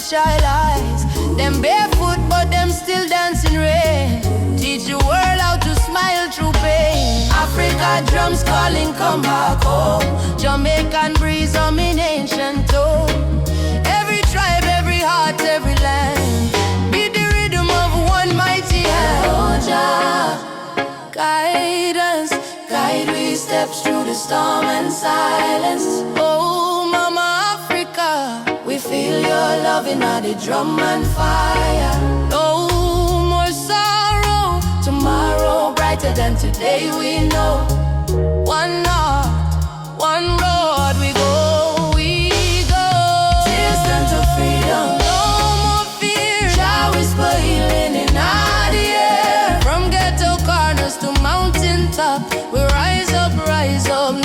those child eyes. Them barefoot but them still dancing rain. Teach the world how to smile through pain. Africa drums calling, come back home. Jamaican breeze humming ancient tone. Every tribe, every heart, every land. Be the rhythm of one mighty hand. Oh Jah, guide us, guide we steps through the storm and silence. Oh Mama Africa, we feel your love in the drum and fire. No more sorrow, tomorrow brighter than today we know. One heart, one road we go, we go. Tears turn to freedom, no more fear. Jah whisper healing in the air. From ghetto corners to mountain top, we rise up,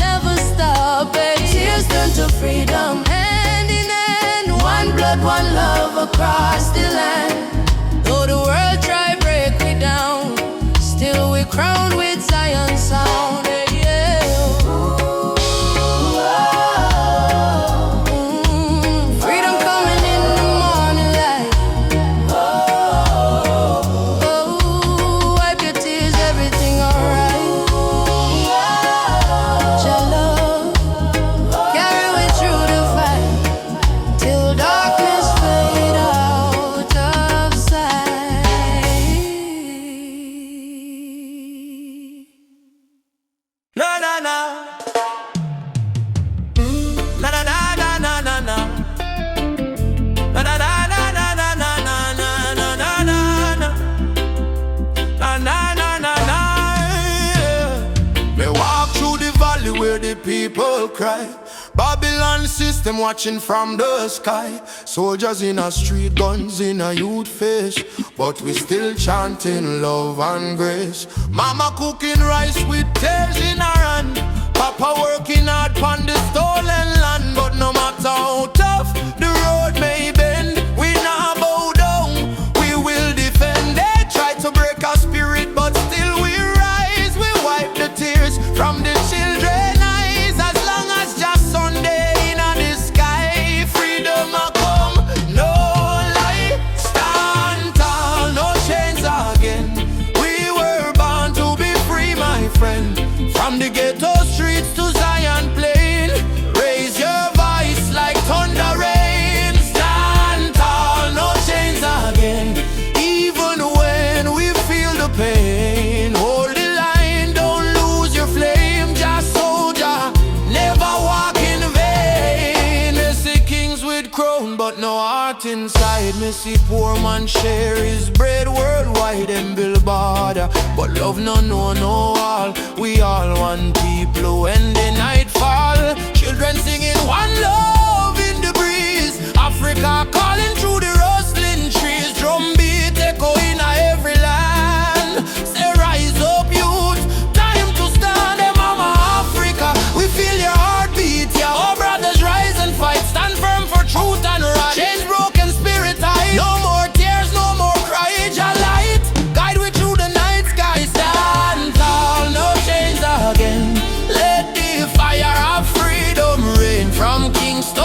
never stop. Tears turn to freedom, hand in hand. One blood, one love across the land. Though the world try break me down, still we crowned with Zion sound. Freedom coming in the morning light. Wipe your tears, everything alright. Your love carry me through the fight till darkness fade out of sight. Na na na. Na na na na na na na. Na na na na na na na na na na na na. Na na na na na. Me walk through the valley where the people cry. Babylon system watching from the sky. Soldiers in a street, guns in a youth face, but we still chanting love and grace. Mama cooking rice with tears in her hand. Papa working hard on the stolen land. But no matter how tough the road may bend, we not bow down, we will defend. They try to break our spirit, but still we rise. We wipe the tears from the children eyes. As long as just Sunday in the sky, freedom a come, no lie. Stand tall, no chains again. We were born to be free, my friend. From the ghetto streets to Zion plain, raise your voice like thunder rain. Stand tall, no chains again. Even when we feel the pain, hold the line, don't lose your flame. Just soldier, never walk in vain. They see kings with crown, but no heart inside. Me see poor man share his bread worldwide and build border, but love no know no all. We all one people when the night fall. Children singing one love in the breeze. Africa calling through the rustling trees. Drum beat echo in every land. Say rise up youth, time to stand. Hey Mama Africa, we feel your heartbeat. Yeah, our brothers rise and fight. Stand firm for truth and right. Change broken spirit high. No more tears, no more cry. Jah light, guide we through the night sky. Stand tall, no change again. Let the fire of freedom rain from Kingston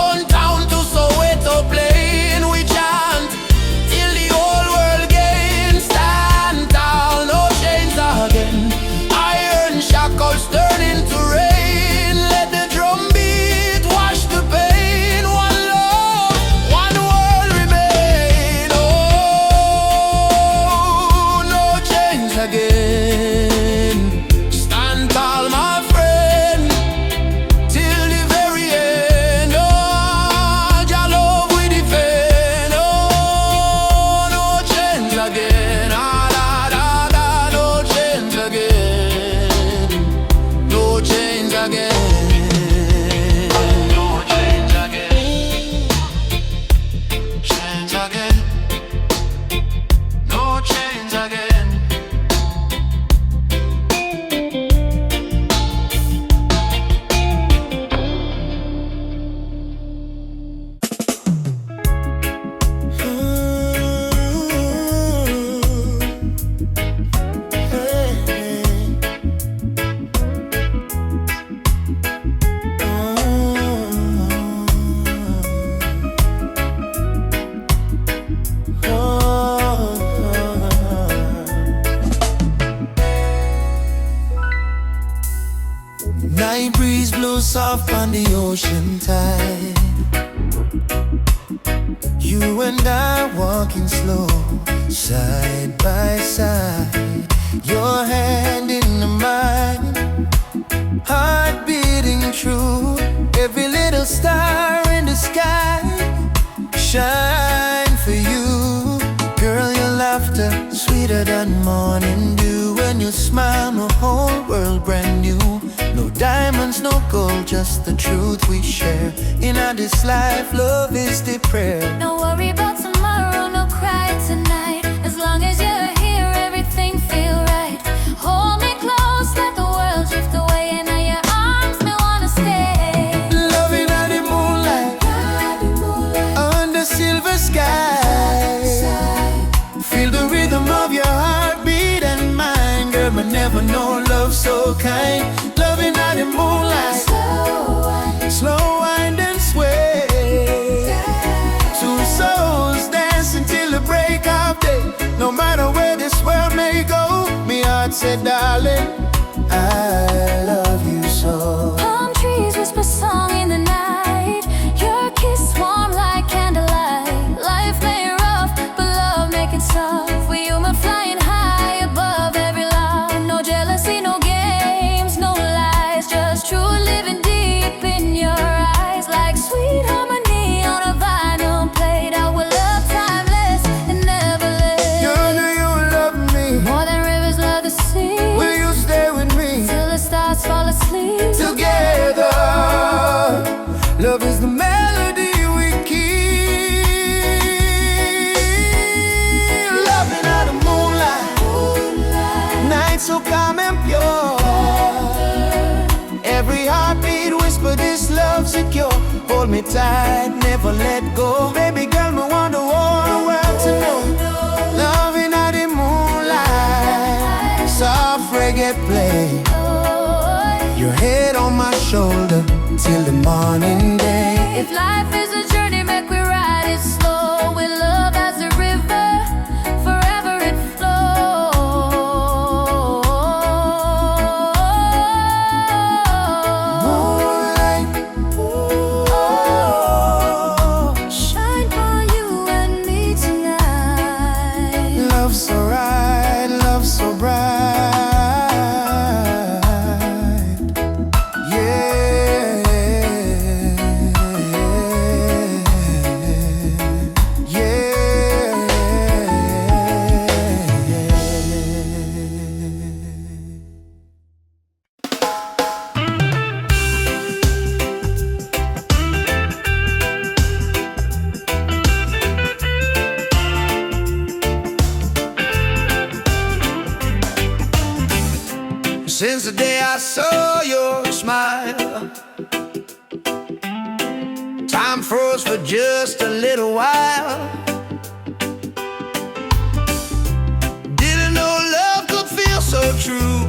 soft on the ocean tide. You and I walking slow, side by side. Your hand in mine, heart beating true. Every little star in the sky shine for you. Girl, your laughter sweeter than morning dew. When you smile, my whole world brand new. No diamonds, no gold, just the truth we share. In this life, love is the prayer. Don't worry about tomorrow, no cry tonight. As long as you're here, everything feel right. Hold me close, let the world drift away, and in your arms me wanna stay. Loving under the moonlight, under silver sky. Feel the rhythm of your heartbeat and mine. Girl, I never know love so kind. Loving under the moonlight, slow wind and sway. Two souls dancing till the break of day. No matter where this world may go, me heart said, darling, I love you so. Palm trees whisper song in the night. Your kiss warm like candlelight. Life may rough, but love make it soft. We human flying high above every lie. No jealousy, no games, no lies. Just true living deep in your eyes. Like sweet harmony on a vinyl plate. Our love timeless and never late. Girl, do you love me More than rivers love the sea. Will you stay with me Till the stars fall asleep. together? Love is the melody we keep. Loving under the moonlight, night so calm and pure. Every heartbeat whisper this love secure. Hold me tight, never let go. Baby girl, me want the whole world to know. Loving under the moonlight, soft reggae play. Your head on my shoulder till the morning day. If life is a journey, make we ride it slow. With love as a river, forever it Moonlight, shine for you and me tonight. love so right, love so bright. Yeah, since the day I saw your smile, time froze for just a little while. Didn't know love could feel so true,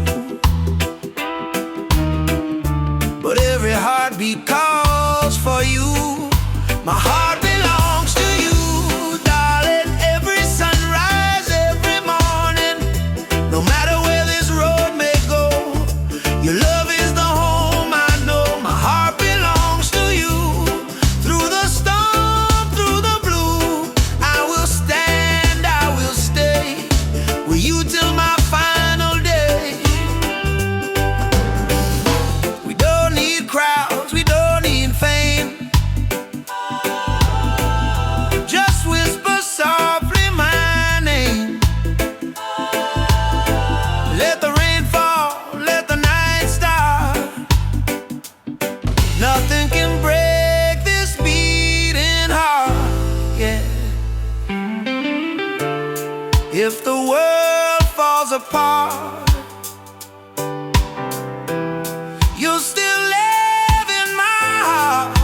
but every heartbeat calls for you. My heart belongs to you, darling. Every sunrise, every morning, no matter where this road may go, your love is the home I know. My heart belongs to you. Through the storm, through the blue, I will stand, I will stay with you till my final day. We don't need crowds, we don't need fame. Just whisper softly my name. Let the rain fall, let the night start. Nothing can break this beating heart, yeah. If the world falls apart, you'll still live in my heart,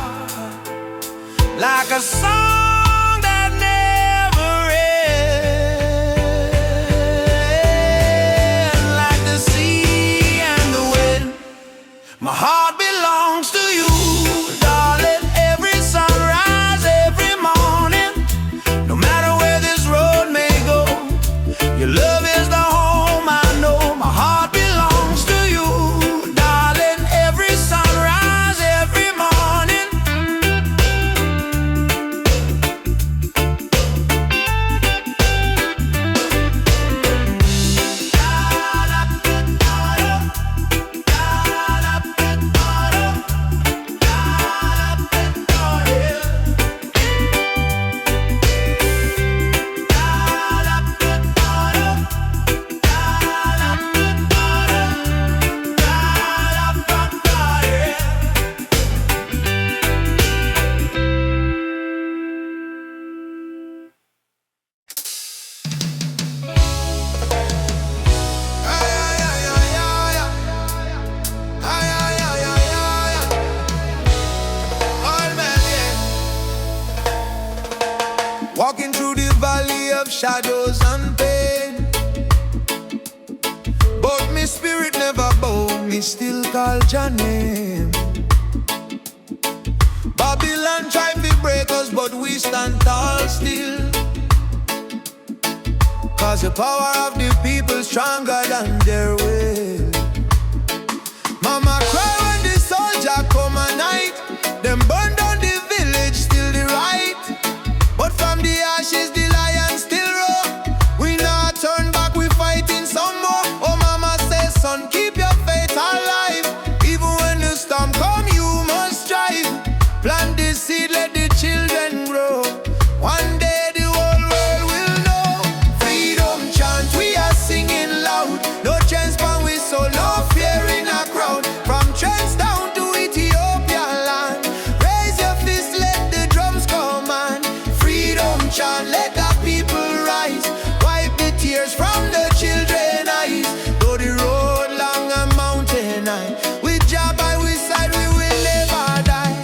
like a song that never ends, like the sea and the wind. My heart belongs to you, darling. Every sunrise, every morning, no matter where this road may go, your love is the home I know. My heart belongs to you, darling. Every sunrise, walking through the valley of shadows and pain. But my spirit never bow, me still call your name. Babylon try to break us, but we stand tall still. Cause the power of the people stronger than their will. Mama cry when the soldier come at night. Them burn down the village, still the right. But from the ashes the lion still roar. We not turn back, we fighting some more. Oh mama says, son, keep your faith alive. Even when the storm come, you must strive. Plant the seed, let the children grow. One day the whole world will know. Freedom chant, we are singing loud. No chance for we so no fear in a crowd. From trends down to Ethiopia land. Raise your fist, let the drums command. Freedom chant, let the people rise. Wipe the tears from the children's eyes. Though the road long and mountain high, with Jah by we side we will never die.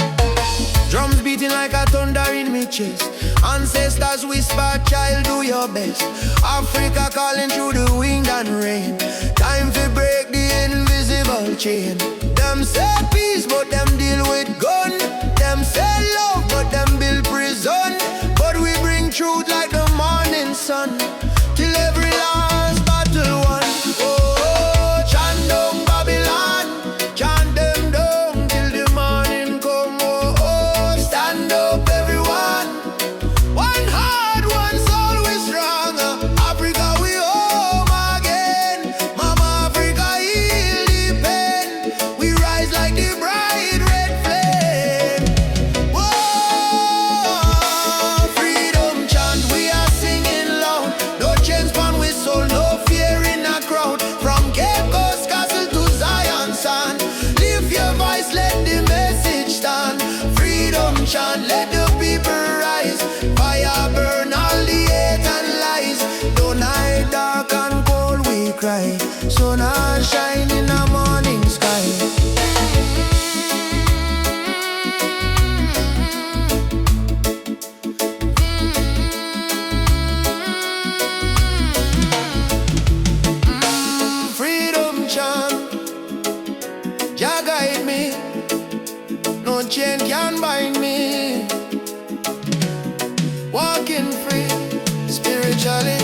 Drums beating like a thunder in me chest. Ancestors whisper, child, do your best. Africa calling through the wind and rain. Time to break the invisible chain. Them say peace, but them deal with gun. Them say love, but them build prison. But we bring truth like the morning sun, till every last battle won. Oh, chant down Babylon, chant them down till the morning come. Oh, oh, stand up everyone. One heart, one soul, we strong. Africa, we home again. Mama Africa, heal the pain. We rise like the bright red flame. Whoa, freedom chant, we are singing loud. No chains pan we soul, no fear in a crowd. From Cape Coast Castle to Zion sand. Lift your voice, let the message stand. Freedom chant, let the people rise. Fire burn all the hate and lies. Though night dark and cold we cry, sun and shine in the morning sky. Freedom chant, Jah guide me. No chain can bind me. Walking free, spiritually.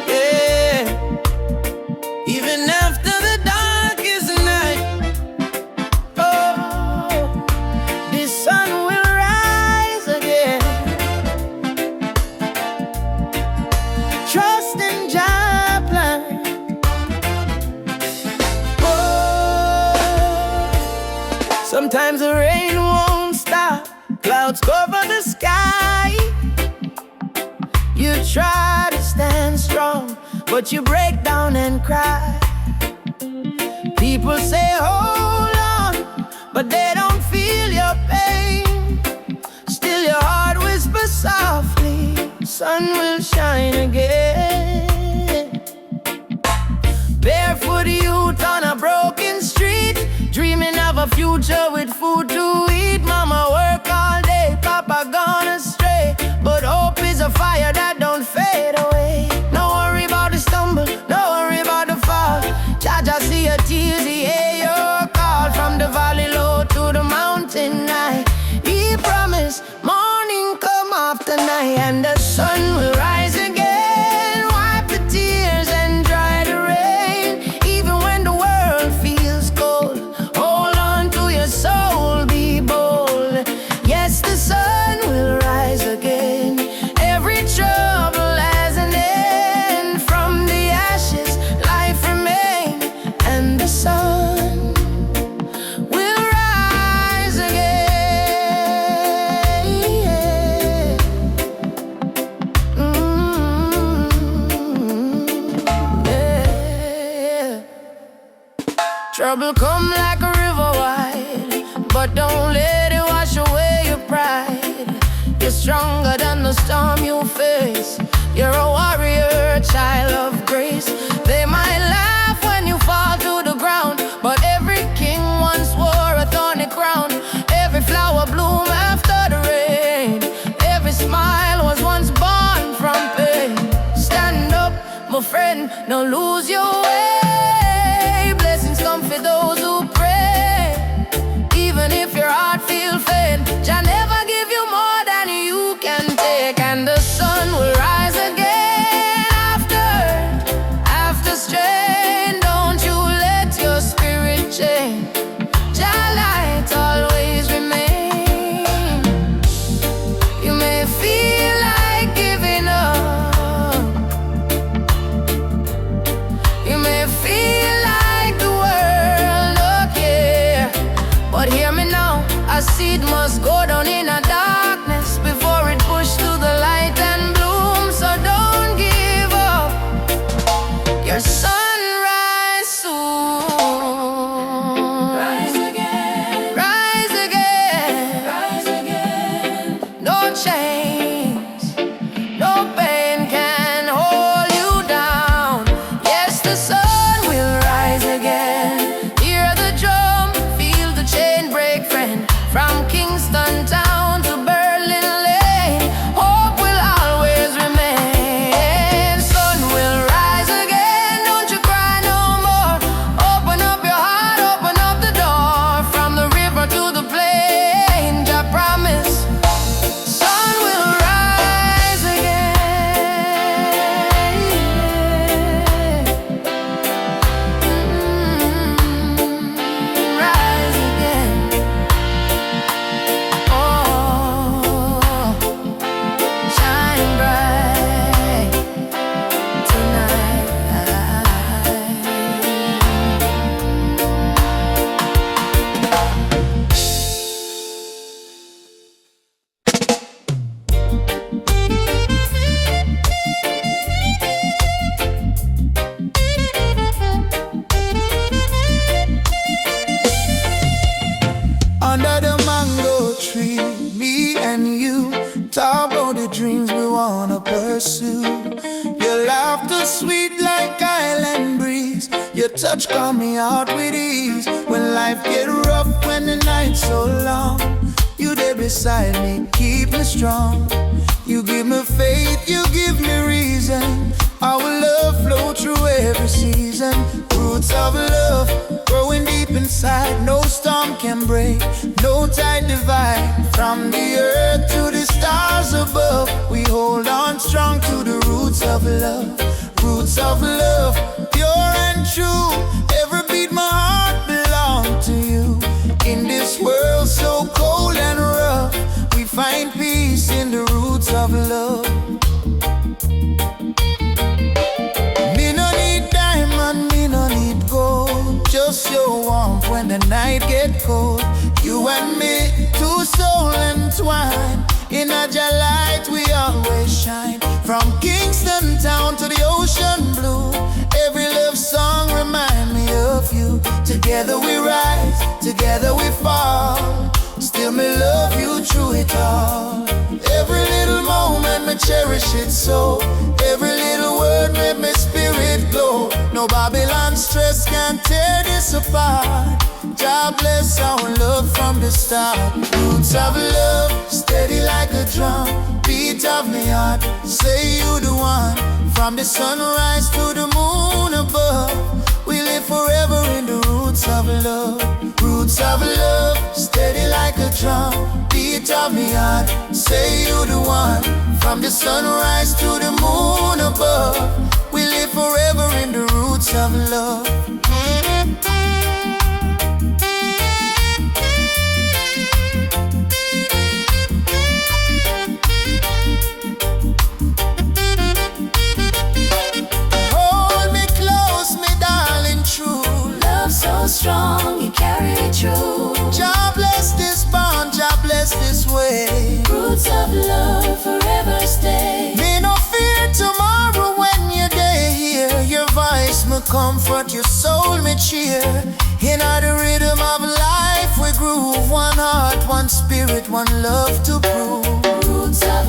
Yeah. Even after the darkest night, oh, the sun will rise again. Trust in Jah plan. Oh, sometimes the rain won't stop, clouds cover the sky. You try to stand strong, but you break down and cry. People say hold on, but they don't feel your pain. Still your heart whispers softly, sun will shine again. Barefoot youth on a broken street, dreaming of a future with food to eat. Mama work all day, Papa gone astray, but hope is a fire that don't fade away. No worry about the stumble, no worry about the fall. Jah see your tears, he hear your call. From the valley low to the mountain high, he promised morning come after night, and the sun will rise again. Wipe the tears and dry the rain. Even when the world feels cold, hold on to your soul, be bold. Yes, the sun will rise again. Every trouble has an end. From the ashes, life remains, and the sun will rise again. Yeah. Trouble come like a river wide, but don't let it wash away your pride. Your stronger than the storm you face. You're a warrior, child of grace. They might laugh when you fall to the ground, but every king once wore a thorny crown. Every flower bloom after the rain. Every smile was once born from pain. Stand up, my friend, don't lose your way. Blessings come for those who pray. Even if your heart feels faint, Jah never give you more than you can take. And the sun will rise again after strain. Don't you let your spirit change. Jah light always remain. You may feel like giving up. You may feel like the world don't care, but hear me now, a seed must go down in a darkness before it push to the light and bloom. So don't give up, your sunrise soon. Rise again, rise again, rise again. No chains, no pain can hold you down. Yes, the sun will rise again. Hear the drum, feel the chain break, friend. From Kingston town to Berlin Lane, hope will always remain. Sun will rise again, don't you cry no more. Open up your heart, open up the door. From the river to the plain, Jah promise, sun will rise again. Rise again. Oh, shine bright tonight. Under the mango tree, me and you talk about the dreams we wanna pursue. Your laughter sweet like island breeze. Your touch calm me out with ease. When life get rough, when the night's so long, you there beside me, keep me strong. You give me faith, you give me reason. Our love flow through every season. Roots of love growing deep inside. No storm can break, no tide divide. From the earth to the stars above, we hold on strong to the roots of love. Roots of love, pure and true. Every beat my heart belong to you. In this world so cold and rough, we find peace in the roots of love. Me no need diamond, me no need gold. Just your warmth when the night get cold. You and me, two souls entwined. In a Jah light we always shine. From Kingston town to the ocean blue, every love song remind me of you. Together we rise, together we fall. Still me love you through it all. Every little moment me cherish it so. Every little word made my spirit glow. No Babylon stress can tear this apart. Jah bless our love from the start. Roots of love, steady like a drum. Beat of me heart, say you the one. From the sunrise to the moon above, we live forever in the roots of love. Roots of love, steady like a drum. Beat of me heart, say you the one. From the sunrise to the moon above, we live forever in the roots of love. Hold me close, me darling, true. Love so strong, you carry it through. Jah bless this bond, Jah bless this way. Roots of love forever stay. Me no fear tomorrow when you're there here. Your voice me comfort, your soul me cheer. In the rhythm of life we groove. One heart, one spirit, one love to prove. Roots of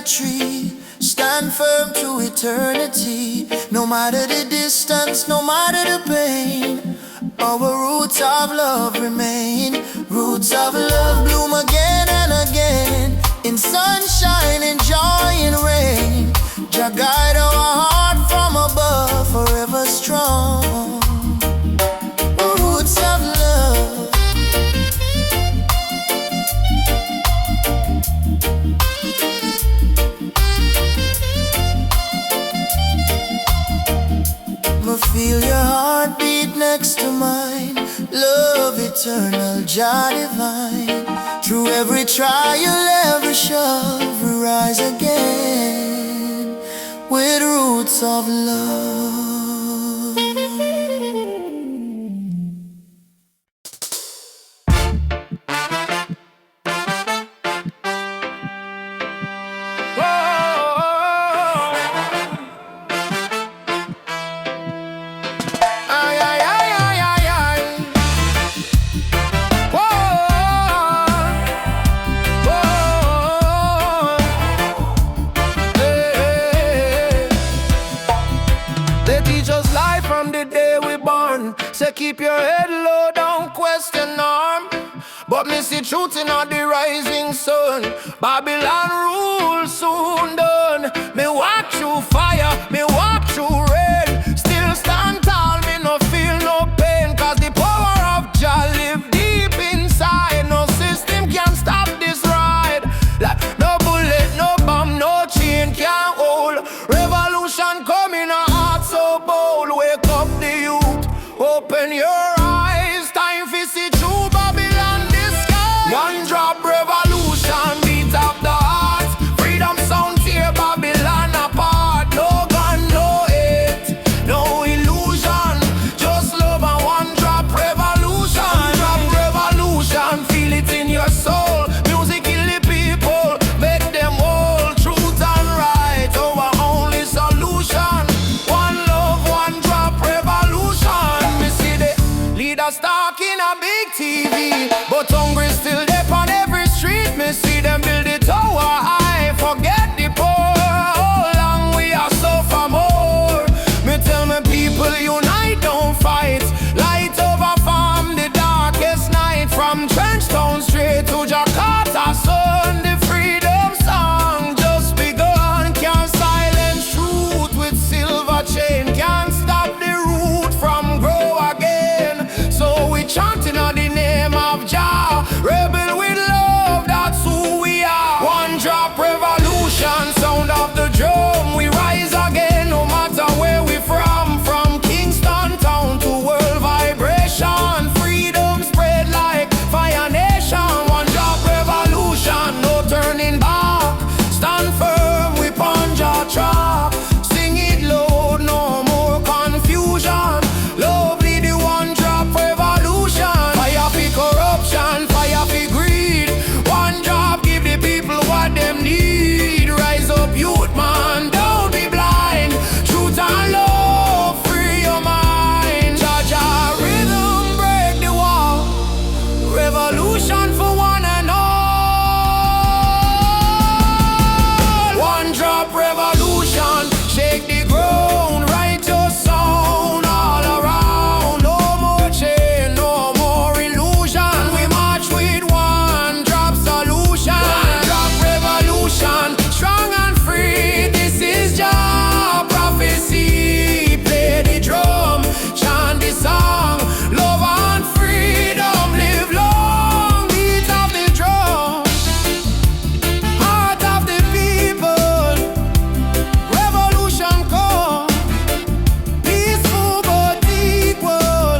tree, stand firm to eternity. No matter the distance, no matter the pain, our roots of love remain. Roots of love bloom again and again, in sunshine, in joy, in rain. Jah guide our heart from above, forever strong. Roots of love. Feel your heartbeat next to mine. Love eternal, Jah divine. Through every trial, every shove, we rise again with roots of love. Say keep your head low, don't question norm. But me see truth in all the rising sun. Babylon rule soon done. Me walk through fire, me walk through rain. Still stand tall, me no feel no pain. Cause the power of Jah live deep inside. No system can stop this ride. Like no bullet, no bomb, no chain can hold. Revolution coming, a heart so bold. Wake up the youth, open your eyes, time for see true Babylon disguise. One drop revolution, beat up the heart. Freedom sound tear Babylon apart. No gun, no hate, no illusion. Just love and one drop revolution. One drop revolution, feel it in your soul. Music kill the people, make them whole. Truth and right, our only solution. One love, one drop revolution. Leaders talking a big TV, but hungry still there on every street. Me see them build the tower high, forget the poor. How long we are suffer more? Me tell me people unite, don't fight. Light over farm the darkest night. From Trenchtown straight to Jakarta sun. The freedom song just begun. Can't silence truth with silver chain. Can't stop the root from grow again. So we chanting on the name of Jah. Rebel with love, that's who we are. One drop revolution, sound of the drum. We rise again, no matter where we from. From Kingston town to world vibration. Freedom spread like fire nation. One drop revolution, no turning back. Stand firm, we punch our track. Sing it loud, no more confusion. Lovely the one drop revolution. Fire for corruption, fire for greed. One drop give the people what them need. Rise up youth man, don't be blind. Truth and love, free your mind. Jah Jah rhythm break the wall. Revolution for one and all. One drop revolution, shake the ground. Write your sound all around. No more chain, no more illusion. We march with one drop solution. One drop revolution, strong and free. This is Jah prophecy. Play the drum, chant the song. Love and freedom, live long. Beat of the drum, heart of the people. Revolution come, peaceful but equal.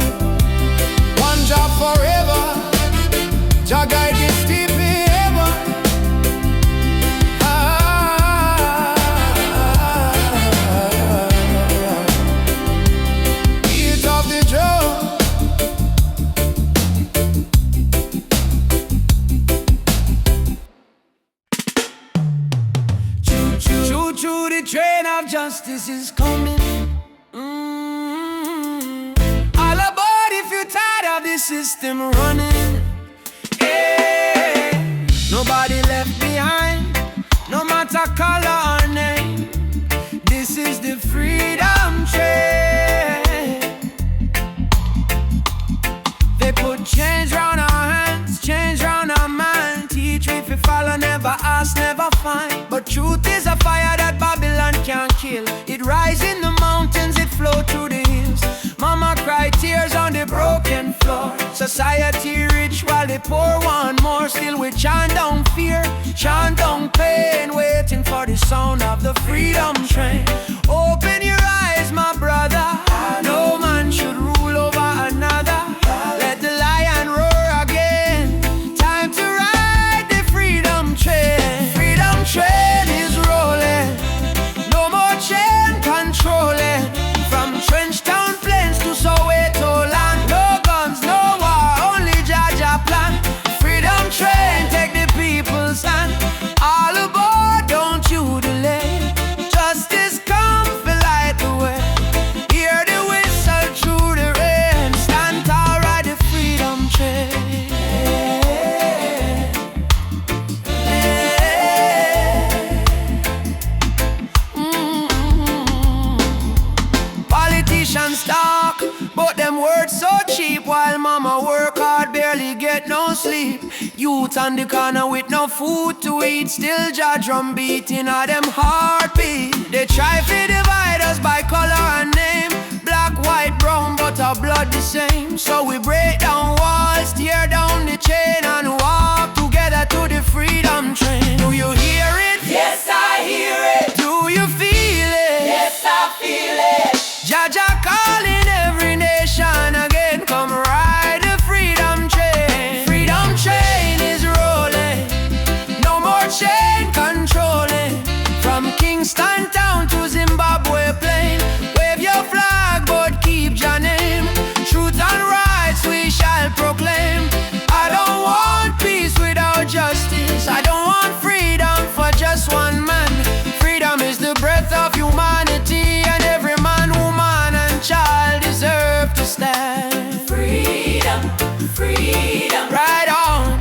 One job forever, Jah guide this deep ever. Beat of the drum. Choo choo, the train of justice is coming. All aboard if you're tired of the system running. Hey, nobody left behind. no matter color or name. This is the freedom train. They put chains round our hands, chains round our mind. Teach we if we follow, never ask, never find. But truth is a fire that Babylon can't kill. It rise in the mountains, it flow through the hills. Mama cry tears on the broken floor. Society rich while the poor want more. Still we chant down fear, chant down pain, waiting for the sound of the freedom train. Open your eyes, my brother. No man should rule over another. Let the lion roar again. Time to ride the freedom train. Freedom train is rolling. No more chain controlling. From trench town plains to Soweto land. No guns, no war, only Jaja plan. Freedom train, take the people's hand. All aboard, don't you delay. Justice come to light the way. Hear the whistle through the rain. Stand tall, ride the freedom train. Politicians talk, but them words so cheap. While mama work hard, barely get no sleep. Youth on the corner with no food to eat. Still jaw drum beating at them heartbeat. They try to divide us by color and name. Black, white, brown, but our blood the same. So we break down walls, tear down the chain, and walk together to the freedom train. Do you hear it? Yes, I hear it. Do you feel it? Yes, I feel it. Jaja calling every nation again. Come ride the freedom train. Freedom train is rolling. No more chain controlling. From Kingston town to Zimbabwe plain. Wave your flag but keep your name. Truth and rights we shall proclaim. I don't want peace without justice. I don't want freedom for just one man. Freedom is the breath of humanity, and every man, woman and child deserve to stand. Freedom, freedom. Right on,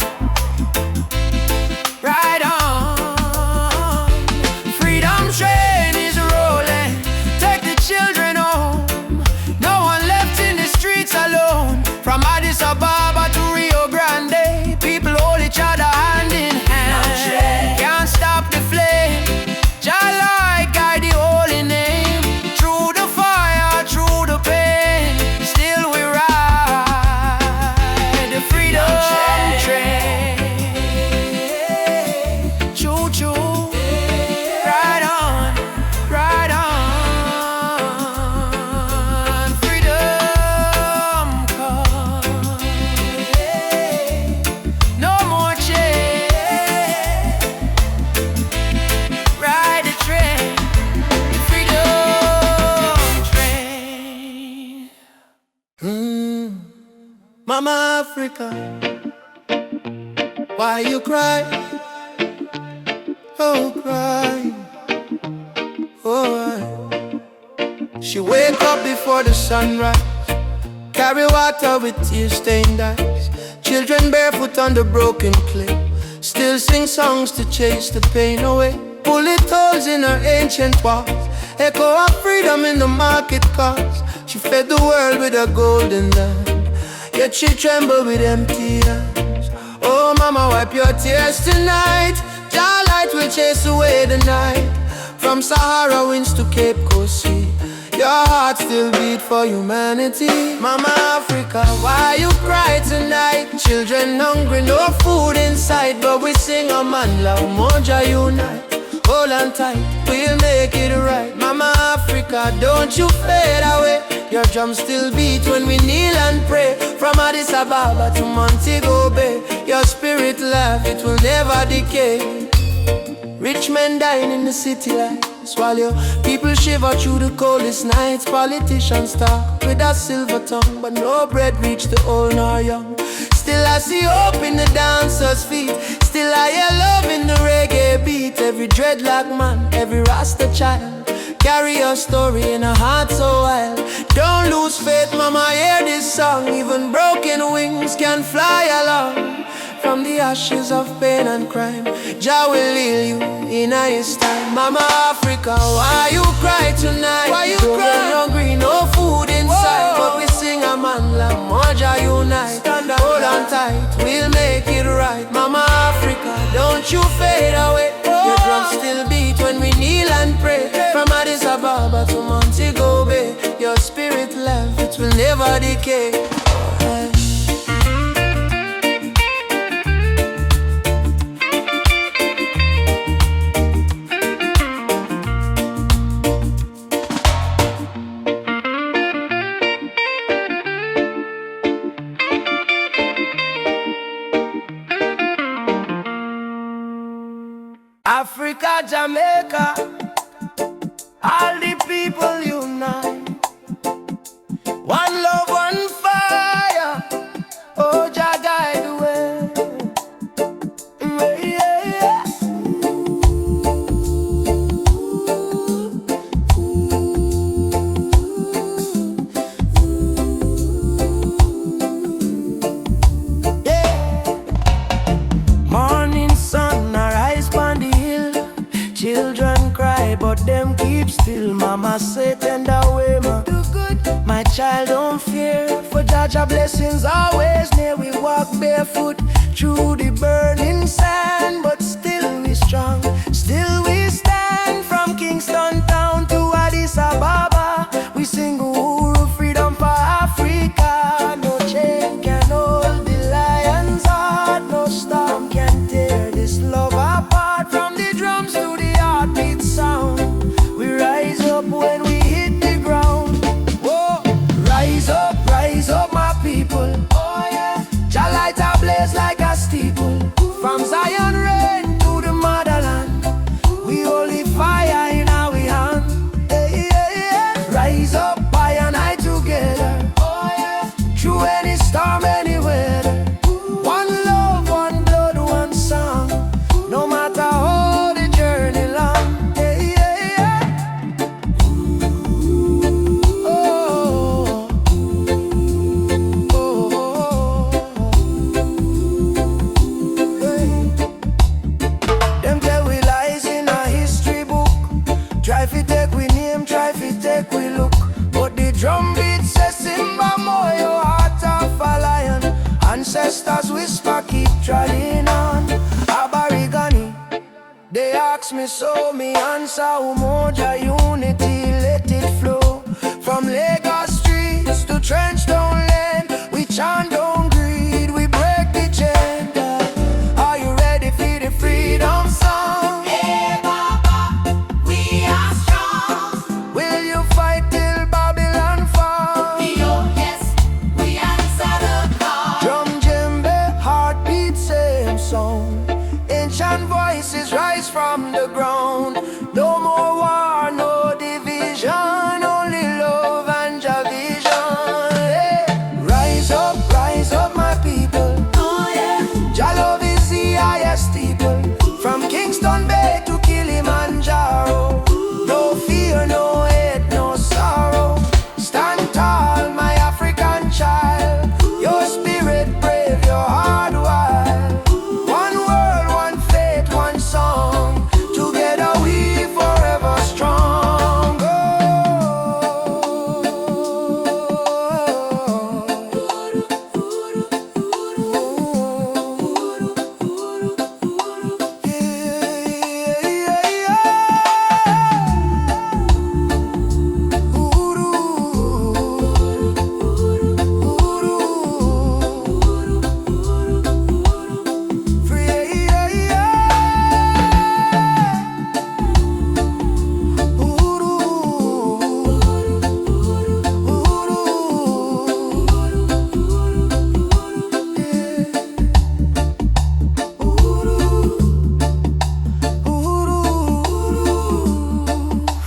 right on. Freedom train is rolling. Take the children home. No one left in the streets alone. From Addis Ababa to Rio Grande, people hold each other hand in hand. Can't stop the flame. Jah light guide the holy name. Through the fire, through the pain, still we ride the freedom train. Choo choo, ride on, ride on. Freedom come. No more chain. Ride the train, the freedom train. Mama Africa, why you cry? Oh, cry. Oh, she wake up before the sunrise, carry water with tear-stained eyes. Children barefoot on the broken clay, still sing songs to chase the pain away. Bullet holes in her ancient walls, echo of freedom in the market cars. She fed the world with a golden land, yet she trembled with empty hands. Oh mama, wipe your tears tonight. Jah light will chase away the night. From Sahara winds to Cape Coast Sea, your heart still beat for humanity. Mama Africa, why you cry tonight? Children hungry, no food inside, but we sing a man love, Moja unite. Hold on tight, we'll make it right. Mama Africa, don't you fade away. Your drums still beat when we kneel and pray. From Addis Ababa to Montego Bay, your spirit laugh, it will never decay. Rich men dying in the city lights, while your people shiver through the coldest nights. Politicians talk with a silver tongue, but no bread reach the old nor young. Still I see hope in the dancers' feet, still I hear love in the reggae beat. Every dreadlock man, every Rasta child, carry your story in a heart so wild. Don't lose faith, mama, hear this song. Even broken wings can fly along. from the ashes of pain and crime. Jah will heal you in His time. Mama Africa, why you cry tonight? Why you cry? Hungry, no food inside. But we sing a man la Moja unite. Hold on tight, we'll make it right. Mama Africa, don't you fade away. Your drums still beat when we kneel and pray. From Addis Ababa to Montego Bay, your spirit left, it will never decay. Africa, Jamaica, all the people unite. One love, one fire, oh Jah guide the way. Yeah, yeah. Morning sun arise pon the hill. Children cry but them keep still. Mama say tender way ma do good. My child don't fear, for Jah blessings always near. We walk barefoot through the burning sand, but still we strong, still we stand. From Kingston town to Addis Ababa, we sing Uhuru, freedom for Africa. No chain can hold the lion's heart, no storm can tear this love apart. From the drums to the heartbeat sound, we rise up when we hit the ground. Whoa, rise up my people. Oh yeah, Jah light our blaze like a steeple. From Zion rain to the motherland, we holy fire in our hand. Hey, yeah, yeah. Rise up, I and I together. Oh yeah, through any storm, any weather. One love, one blood, one song. No matter how the journey long. Hey, yeah, yeah. Oh, oh, hey. Them tell we lies in a history book. Try fi take we name, try fi take we look. But the drum beat says Simba Moyo, heart of a lion. Ancestors whisper, keep trying on. Aborigine, they ask me so, me answer Umoja unity, let it flow. From Lagos streets to Trenchtown Lane, we chant don't greed, we break the chain. Are you ready for the freedom song? Hey Baba, we are strong. Will you fight till Babylon fall? Oh yes, we answer the call. Drum, djembe, heartbeat, same song. Ancient voices rise from the ground. No more war, no division, only love and Jah vision. Hey. Rise up, my people. Oh yeah, Jah love is the highest steeple. From Kingston Bay to Kilimanjaro. No fear, no hate, no sorrow. Stand tall, my African child. Your spirit brave, your heart wild. One world, one faith, one song. Together we forever strong.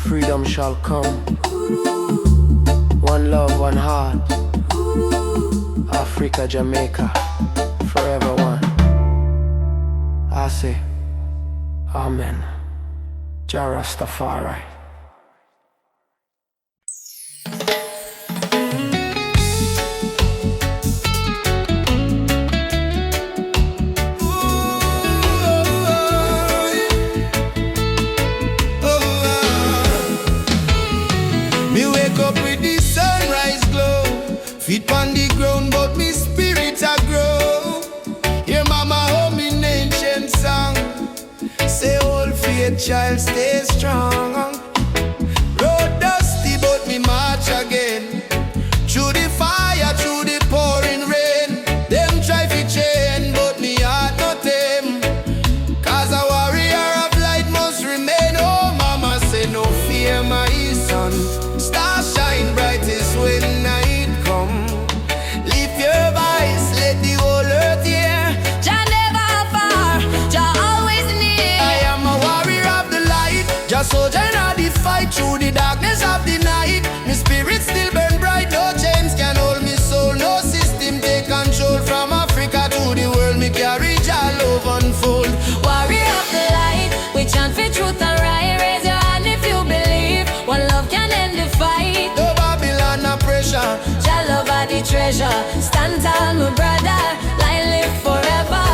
Freedom shall come. One love, one heart. Africa, Jamaica, forever one. I say, Amen. Jah Rastafari. faith, child, stay strong. Road dusty, but me march again. Through the fire, through the pouring rain. Them try to chain, but me heart not them. Cause a warrior of light must remain. Oh, mama say no fear, my son. Star shine brightest when night come. Lift your voice, let the whole earth hear. Jah never far, Jah always near. I am a warrior of the light, just soldier in the fight through the darkness of the night. My spirit still burn bright, no chains can hold me soul, no system take control. From Africa to the world, me carry Jah love unfold. Warrior of the light, we chant for truth and right. Raise your hand if you believe one love can end the fight. No Babylon, no pressure. Jah love are the treasure. Stand tall, my brother, light live forever.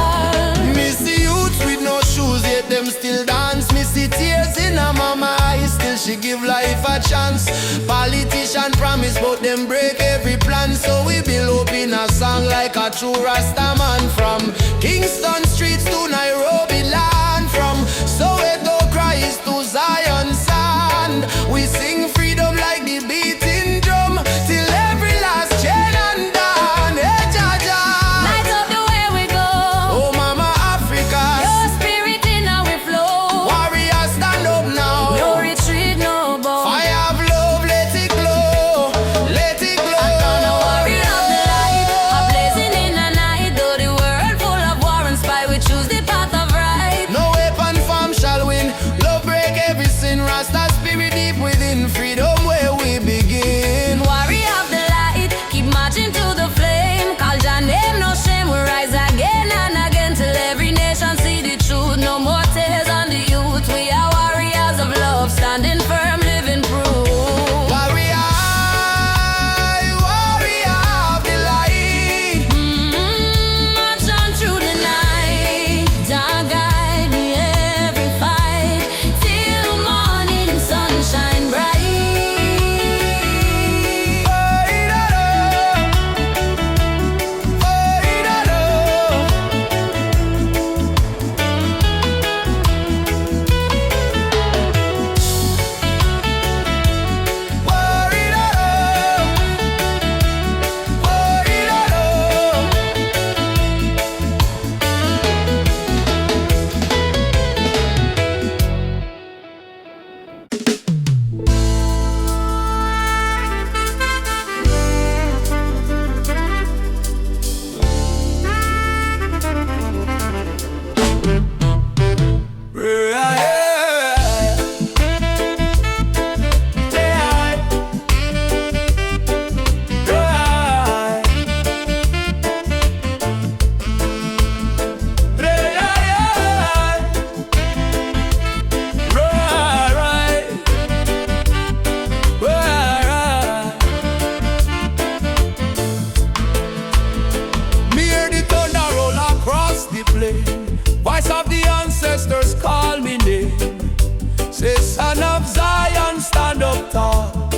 Me see youths with no shoes, yet them still dance. Me see tears in her mama eyes, still she give life a chance. Politician promise, but them break every plan. So we build up in a song like a true Rasta man. From Kingston streets to Nairobi land, from Soweto cries to Zion sand. We sing freedom like the beating drum, till every last chain undone. Hey, Jah Jah, Light up the way we go. oh mama Africa, Your spirit in our flow. warriors stand up now. No retreat, no bow. Fire of love, let it glow, let it glow. I'm a warrior of the light, a blazing in the night. Though the world full of war and spy, we choose the path of right. No weapon form shall win. Love break every sin. Rasta spirit deep within. Freedom where we begin. Warrior of the light, keep marching to the flame. Call your name, no shame. We rise again and again till every nation see the truth. No more tears on the youth. We are warriors of love, standing firm, living proof. Warrior, warrior of the light. March on through the night. Jah guide me every fight till morning sunshine bright. Me hear the thunder roll across the plain. Voice of the ancestors call me name. Say, son of Zion, stand up tall.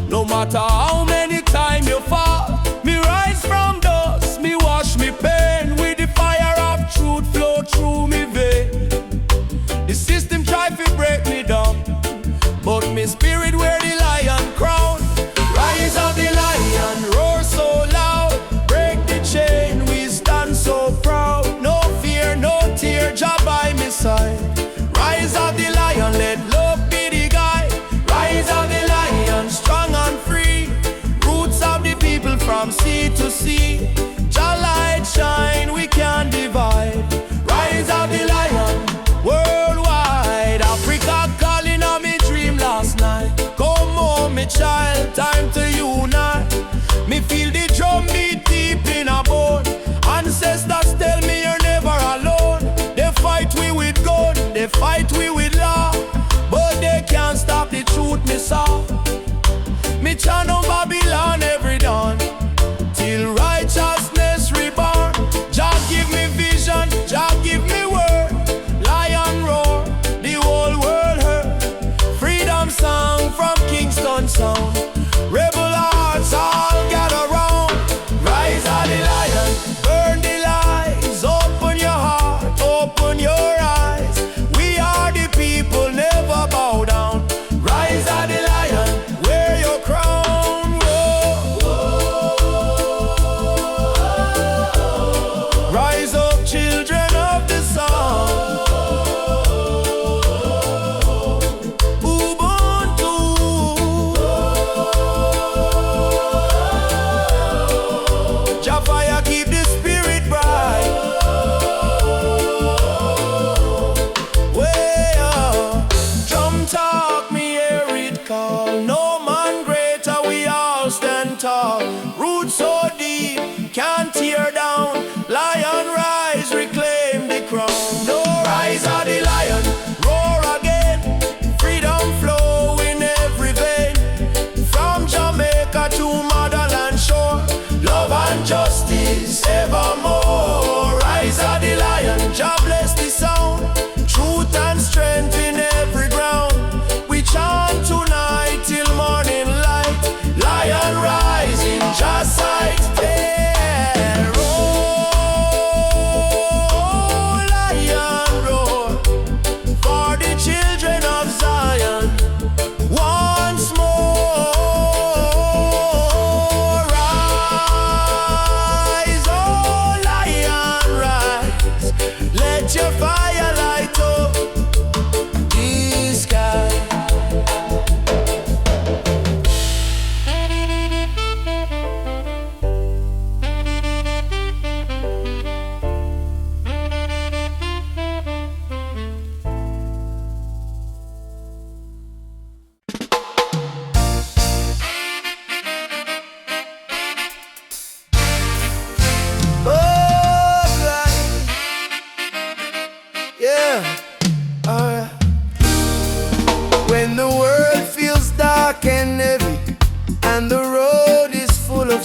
No matter how many times you fall, me rise from dust, me wash me pain. With the fire of truth flow through me vein. The system try to break me down, but me spirit wear the lion crown. Rise of the lion, roar so loud. Break the chain, we stand so proud. No fear, no tear, Jah by my side. Rise of the lion, let love be the guide. Rise of the lion, strong and free. Roots of the people from sea to sea. Jah light shine, we can't divide. Rise of the lion, worldwide. Africa calling on me dream last night. Come home, me child, time to unite. Me feel the drum beat deep in a bone. Ancestors tell me you're never alone. They fight we with gun, they fight we with law, but they can't stop the truth me saw. Me chant on Babylon every dawn, till righteousness reborn. Jah give me vision, Jah give me word. Lion roar, the whole world heard. Freedom song from Kingston sound. Rebel hearts all gather round. Rise of the lion, burn the lies. Open your heart, open your eyes. We are the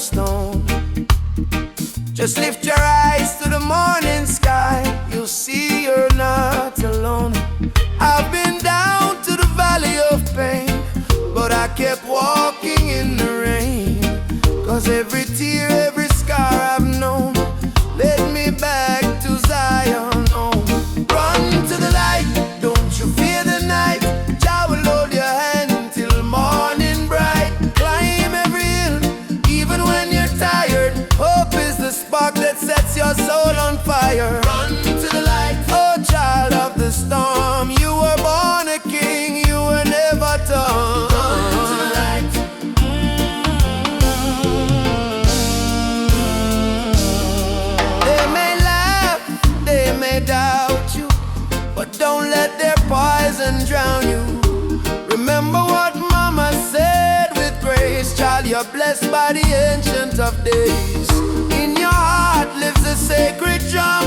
stone. Just lift your eyes to the morning sky, you'll see you're not alone. I've been down to the valley of pain, but I kept walking in the rain. Cause every tear, every scar I've known led me back to Zion home. Run to the light, don't you fear the night. Jah will hold your hand till morning bright. Climb every hill, even when you're tired. Hope is the spark that sets your soul on fire. Run to the light, oh child of the storm. You were born a king, you were never torn. Run to the light. They may laugh, they may doubt you, but don't let their poison drown you. Remember what mama said with grace. Child, you're blessed by the ancient of days. In your heart lives a sacred drum,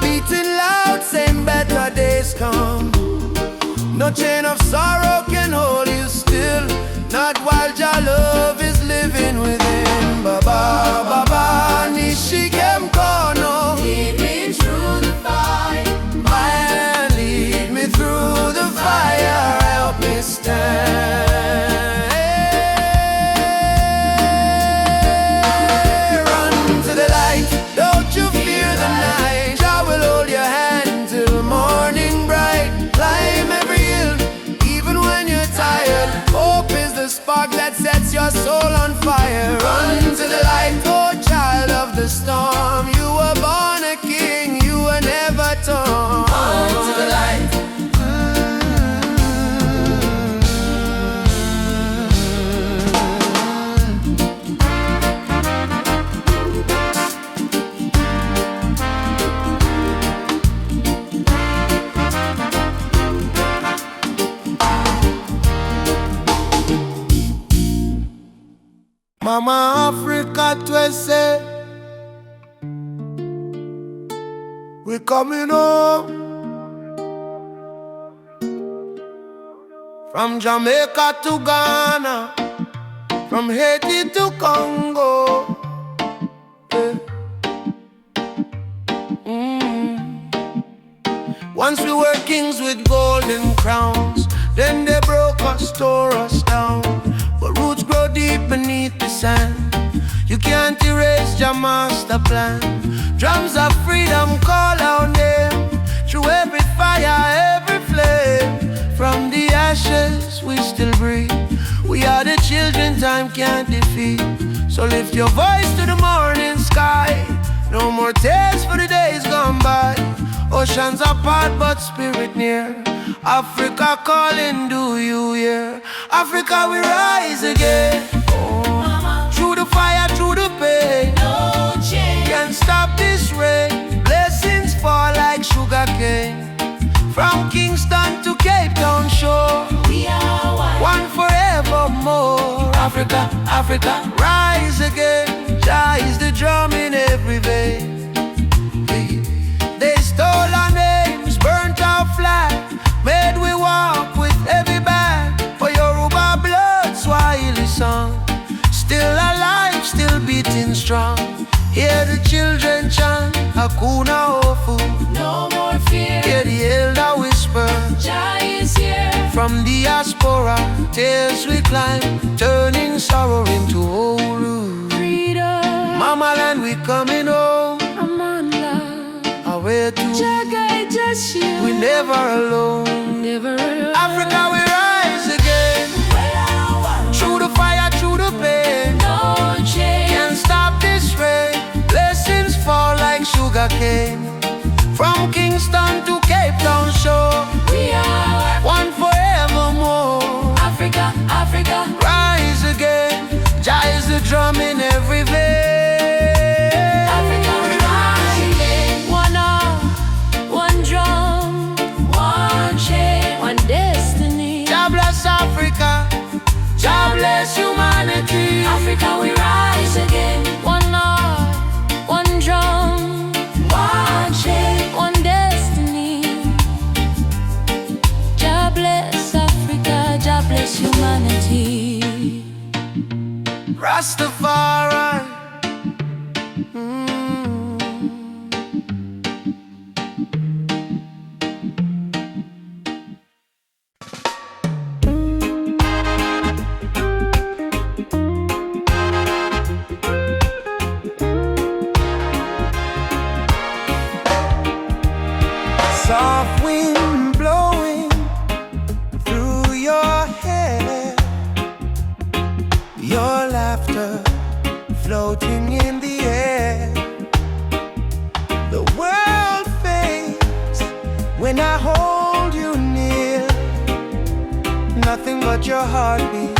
beating loud, saying better days come. No chain of sorrow can hold you still, not while your love is living within. Baba, Baba, Nishikem Kono. Lead me through the fight. Man, lead me through the fire, help me stand. Run to the light, don't you fear the night. I will hold your hand till morning bright. Climb every hill, even when you're tired. Hope is the spark that sets your soul on fire. Run to the light, oh child of the storm. You were born a king, you were never torn. Run to the light. Mama Africa twese, we coming home. From Jamaica to Ghana, from Haiti to Congo. Yeah. Once we were kings with golden crowns, then they broke us, tore us down. But roots grow deep beneath the sand. You can't erase your master plan. Drums of freedom call our name through every fire, every flame. From the ashes we still breathe. We are the children time can't defeat. So lift your voice to the morning sky. No more tears for the days gone by. Oceans apart but spirit near. Africa calling, do you hear? Africa we rise again. Mama, Through the fire, through the pain. no change. Can't stop this rain. Blessings fall like sugar cane. From Kingston to Cape Town shore, We are one. one forevermore. Africa, Africa, rise again. Jah is the drum in every vein. They stole our names, burnt our flag, made we walk with heavy bag. For Yoruba blood, Swahili song, still alive, still beating strong. Hear the children chant, Hakuna Ofu. No more fear. Hear the elder whisper, Jah is here. from diaspora, tears we climb, turning sorrow into old. Freedom. Mama land, we coming home. I'm on love. Away to, Jah guide us here. we never alone. Never alone. Africa, we rise again. We are one. Through the fire, through the pain. No change. Can't stop this rain. Blessings fall like sugar cane. From Kingston to Cape Town shore, We are one forevermore. Africa, Africa. Rise again. Jah is the drum in every vein. Africa, we rise again. One arm, one drum, one chain, one destiny. Jah bless Africa. Jah bless humanity. Africa, we rise again. One heart, one drum, one chain, one destiny. Jah bless Africa, Jah bless humanity. Rastafari. Soft wind blowing through your hair, your laughter floating in the air. The world fades when I hold you near. Nothing but your heartbeat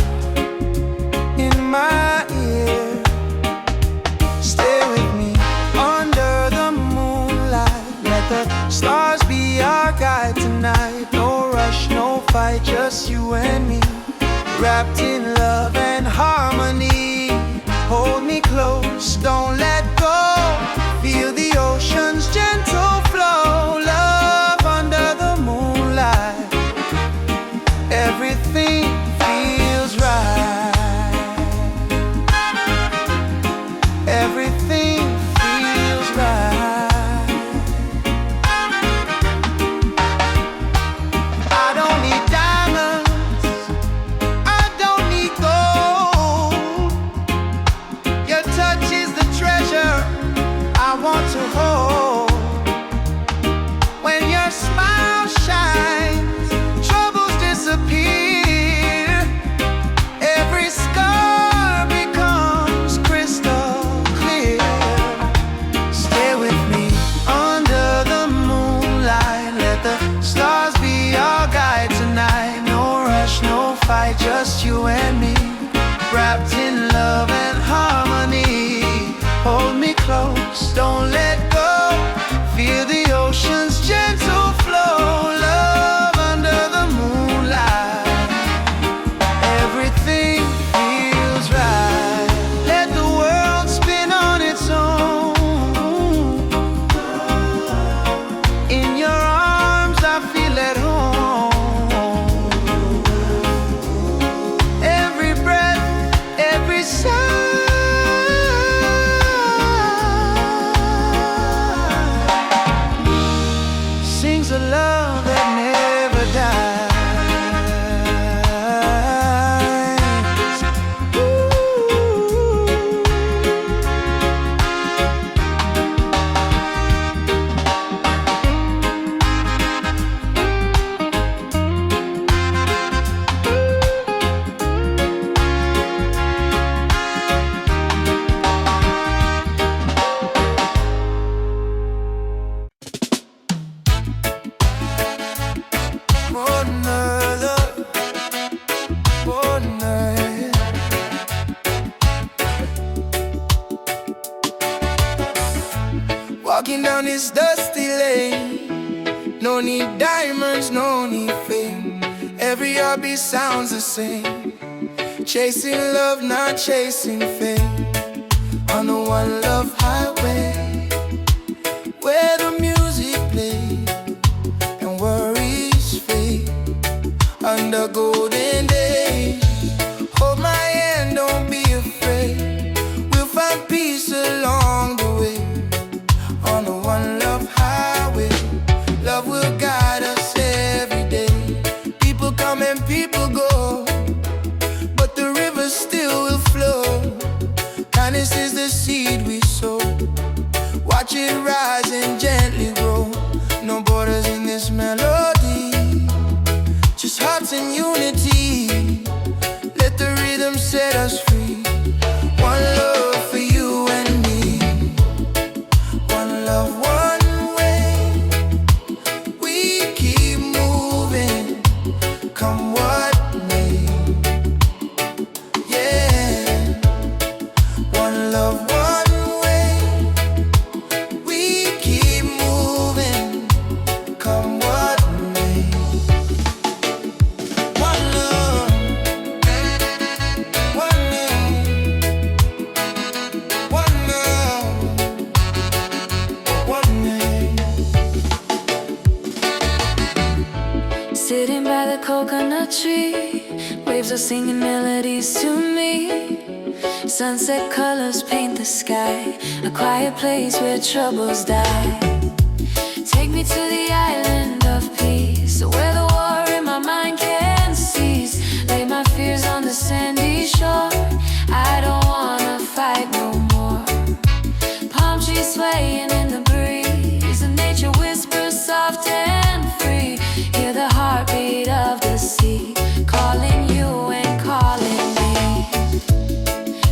in my ear. Stay with me under the moonlight. Let the stars be our guide tonight. No rush, no fight, just you and me, wrapped in love and harmony. Hold me close, don't let go. Feel the ocean's gentle flow. Love under the moonlight. Everything feels right. Everything feels right. I don't need diamonds, I don't need gold. Your touch is the treasure I want to hold. When your smile shines, troubles disappear. Every scar becomes crystal clear. Stay with me under the moonlight. Let the stars be our guide tonight. No rush, no fight, just you and me, wrapped in love and harmony. Hold me close, don't let go. Feel the ocean's gentle flow. Love under the moonlight. Everything feels right. Let the world spin on its own. In your arms I feel at home. Every breath, every sigh sings a love that never dies. One love, one night. Walking down this dusty lane. No need diamonds, no need fame. Every heartbeat sounds the same. Chasing love, not chasing fame. On the one love highway, where the music plays and worries fade. Under golden days, hold my hand, don't be afraid. We'll find peace along the way. On the one love highway, love will guide us every day. People come and people go, but the river still will flow. Kindness is the seed we sow. Watch it rise and gently grow. No borders in this melody, just hearts in unity. Let the rhythm set us free. One love for you and me. One love, one way. We keep moving, come what may. Yeah. One love, one way. We keep moving, come what may. One love, one name. One love, one name. Sitting by the coconut tree, waves are singing melodies to me. Sunset colors paint the sky, a quiet place where troubles die. Take me to the island of peace, where the war in my mind can cease. Lay my fears on the sandy shore. I don't wanna fight no more. Palm trees swaying in the breeze, and nature whispers soft and free. Hear the heartbeat of the sea, calling you and calling me.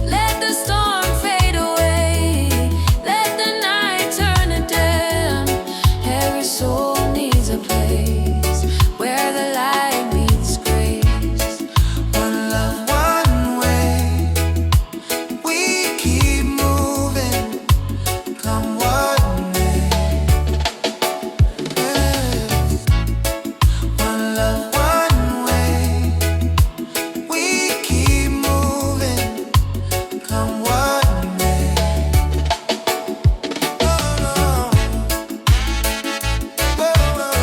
Let the storm fade away, let the night turn to dim. Every soul needs a place where the light meets grace. One love, one way. We keep moving, come what may. One love, one way. We keep moving, come what may. Oh, no. Oh, no.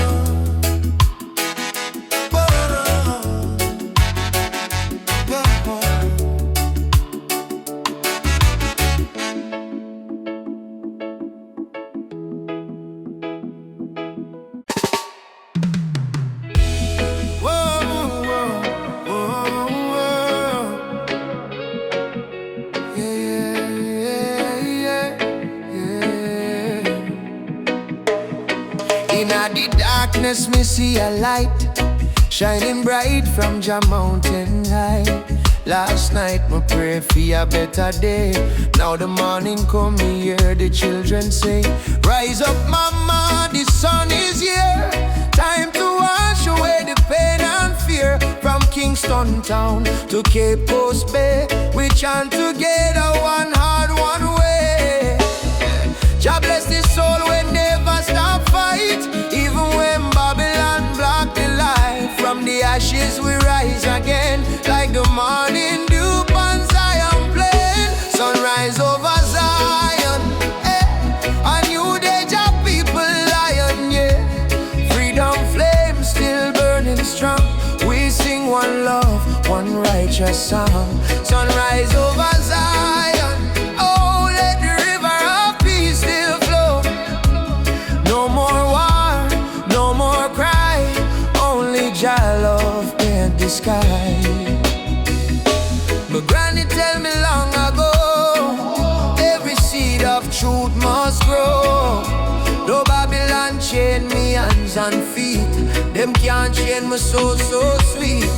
In the darkness, me see a light shining bright from Jah mountain high. Last night, me pray for a better day. Now the morning come, me hear the children say, rise up, mama, the sun is here. Time to wash away the pain and fear. From Kingston town to Cape Coast Bay, we chant together, one heart, one way. Jah bless the soul, we never stop fight. Even when Babylon block the light, from the ashes we rise again, like the morning dew on Zion plain. Sunrise over Zion, a new day, Jah people lion, yeah. Freedom flame still burning strong. We sing one love, one righteous song. Sunrise over Zion, oh, let the river of peace still flow. No more war, no more cry, only Jah love paint the sky. But granny tell me long ago, every seed of truth must grow. Though Babylon chain me hands and feet, them can't chain me soul so sweet.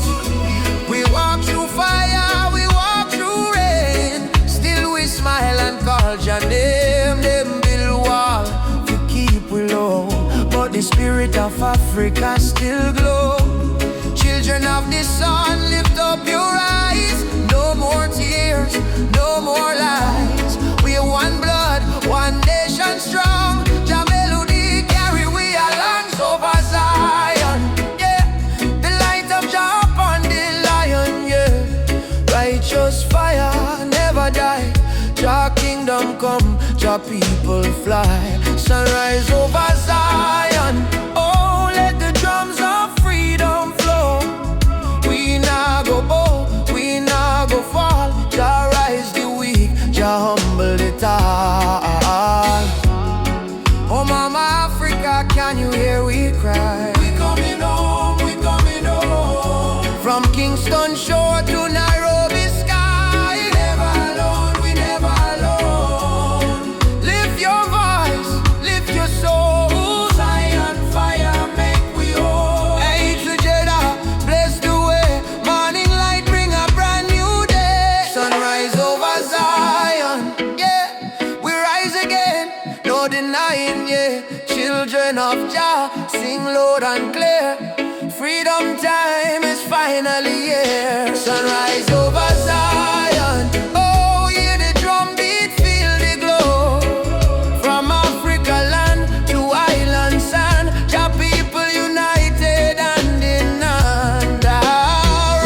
We walk through fire, we walk through rain, still we smile and call Jah name. Them build wall to keep we low, but the spirit of Africa still glow. Children of the sun, lift up your eyes. No more tears, no more lies. We are one blood, one nation strong. Jah melody carry we along over Zion, yeah. The light of Jah upon the lion, yeah. Righteous fire never die. Jah kingdom come, Jah people fly. Sunrise over Zion, oh, let the drums of freedom flow. We nah go bow, we nah go fall. Jah rise the weak, Jah humble the tall. Oh mama Africa, can you hear we cry? We coming home, we coming home. From Kingston shore to Nairobi sky. We never alone, we never alone. Lift your voice, lift your soul. Zion fire make we whole. Hey together, bless the way. Morning light bring a brand new day. Sunrise over Zion, yeah. We rise again, no denying, yeah. Children of Jah, sing loud and clear. Freedom time is finally here. Sunrise over Zion, oh, hear the drum beat, feel the glow. From Africa land to island sand, Jah people united hand in hand.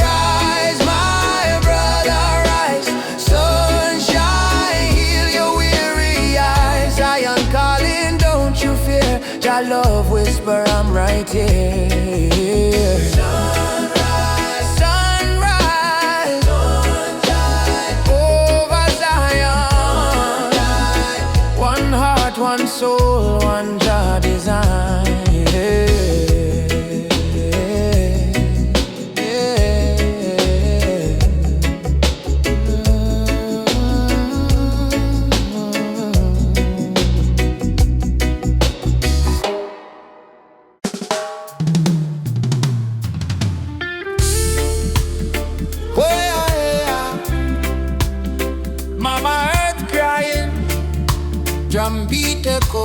Rise, my brother, rise. Sunshine, heal your weary eyes. Zion calling, don't you fear. Jah love whisper, I'm right here. Sunrise, sunrise, sunshine. Oh,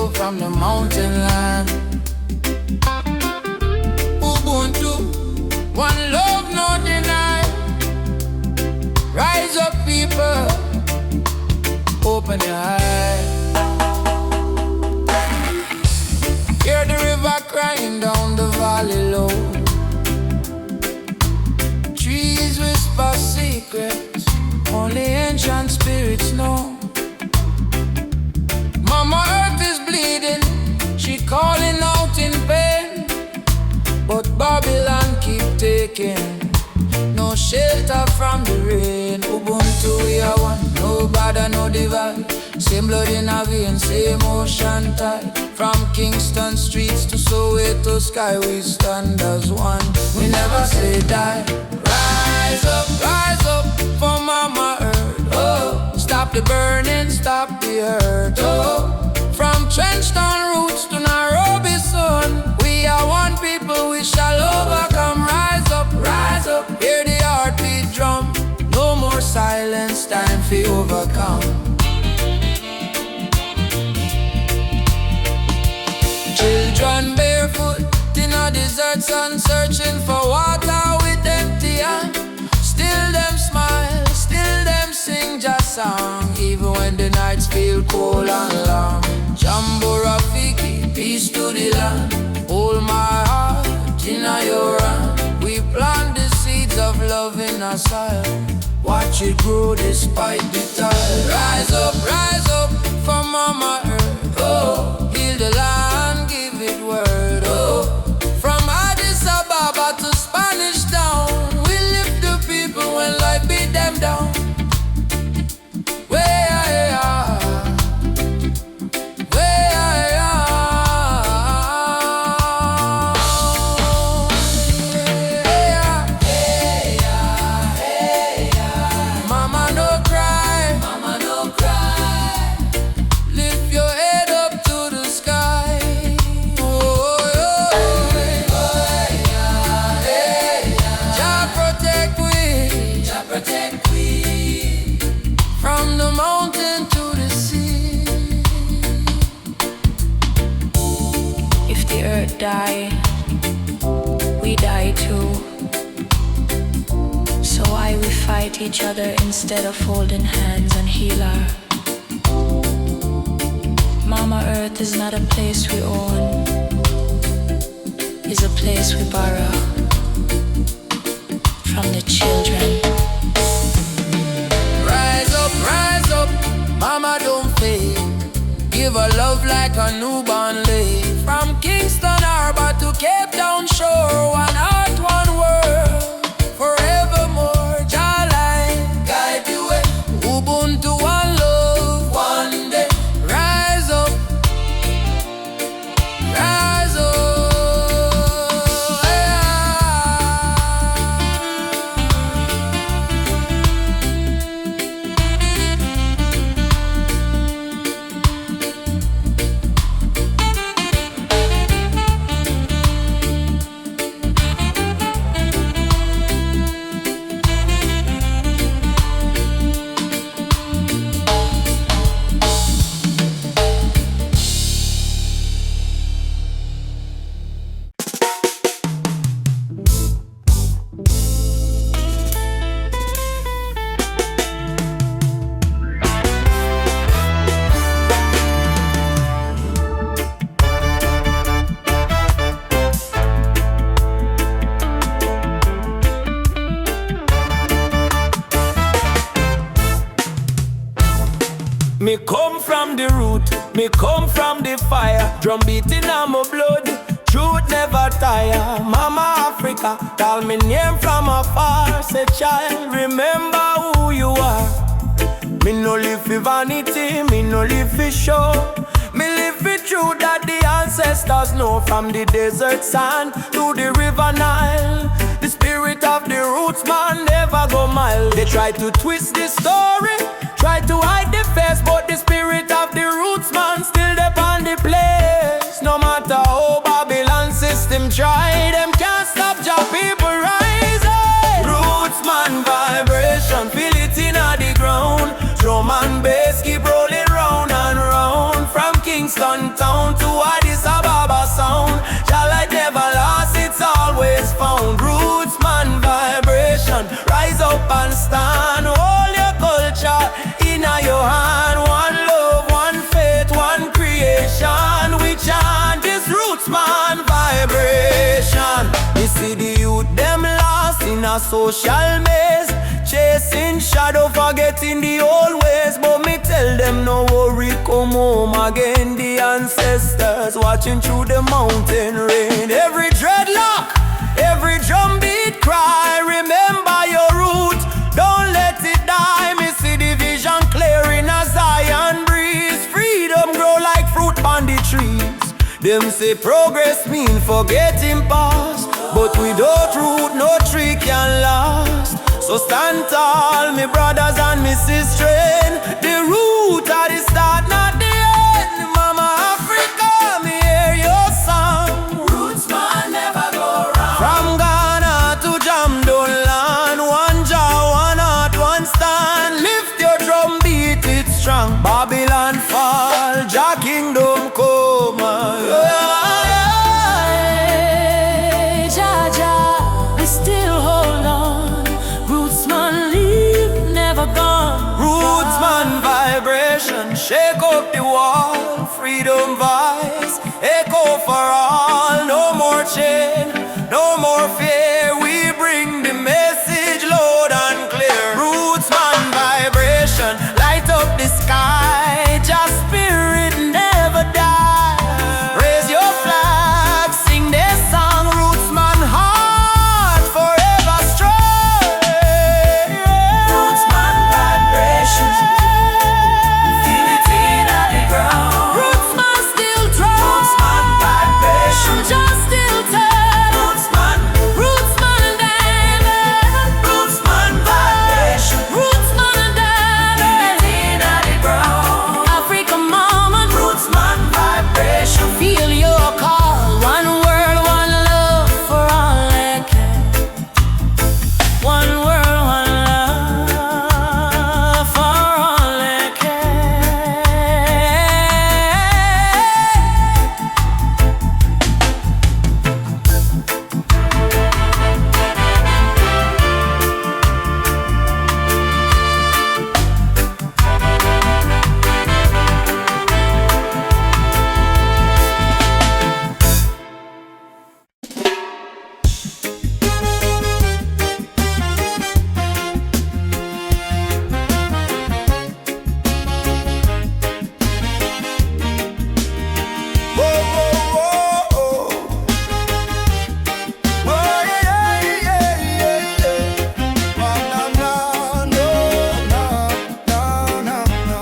you from the mountain land. Ubuntu, one love, no deny. Rise up, people, open your eyes. Hear the river crying down the valley low. Trees whisper secrets only ancient spirits know. Mama Earth is bleeding, she calling out in pain. But Babylon keep taking no shelter from the rain. Ubuntu we are one, no border, no divide. Same blood in our veins, same ocean tide. From Kingston streets to Soweto sky, we stand as one. We never say die. Rise up for Mama Earth. Oh, stop the burning, stop the hurt. Oh, from Trenchtown roots to Nairobi sun, we are one people, we shall overcome. Rise up, hear the heartbeat drum. No more silence, time for overcome. Children barefoot in a desert sun, searching for water with empty hand. Still them smile, still them sing just song, even when the nights feel cold and long. Jambo Rafiki, peace to the land. Hold my heart in your hand. We plant the seeds of love in our soil. Watch it grow despite the tide. Rise up for Mama Earth. Oh, heal the land, give it word. Oh, from Addis Ababa to Spanish Town, we lift the people when life beat them down. Die, we die too. So why we fight each other instead of holding hands and heal her? Mama Earth is not a place we own, it's a place we borrow from the children. Rise up, Mama don't fade. Give her love like a newborn lay. From Kingston Harbor to Cape Town shore, one heart, one world, forevermore. Jah-line, guide the way. Ubuntu, one love, one day. Rise up, Me come from the root, me come from the fire. Drum beating on my blood, truth never tire. Mama Africa, call me name from afar. Say child, remember who you are. Me no live for vanity, me no live for show. Me live for truth that the ancestors know. From the desert sand to the river Nile, the spirit of the roots man never go mild. They try to twist the story, try to hide the face, but the spirit of the roots man still up on the place. No matter how Babylon system try, them can't stop your people rising. Roots man vibration, feel it in the ground. Drum and bass keep rolling round and round. From King Kingston town to Addis Ababa sound. Jah light never lost, it's always found. Roots man vibration, rise up and stand. Hold your culture in your hand. One love, one faith, one creation. We chant this roots man vibration. You see the youth them lost in a social maze, chasing shadow, forgetting the old ways. But me tell them no worry, come home again. The ancestors watching through the mountain rain. Every dreadlock, every drum beat cry, remember your roots, don't let it die. Me see the vision clearing as Zion breeze. Freedom grow like fruit on the trees. Them say progress mean forgetting past, but without root no tree can last. So stand tall, me brothers and me sisters. The root at the start, not the end. Mama Africa, me hear your song. Roots man never go wrong. From Ghana to Jamdoland, one jaw, one heart, one stand. Lift your drum, beat it strong. Babylon fall, Jah kingdom come. Jah, Jah, we still hold on. Roots man leave, never gone. Roots man vibration, shake up the wall. Freedom vibes, echo for all. No more chain, no more fear. We bring the message loud and clear. Roots man vibration, light up the sky. Just spirit never die. Raise your flag, sing this song. Roots man heart forever strong. Roots man vibration, feel it in the ground. Roots man still drum. Roots man vibration, Just still turn. roots man, Roots man and diamond. roots man vibration, Roots man and diamond. feel it in the ground. Africa mama, Roots man vibration, feel your call. One world, one love for all that can. One world, one love for all that can. Whoa, whoa, whoa, whoa. Oh, yeah, yeah, yeah, yeah. Oh, no, no, no, no, no.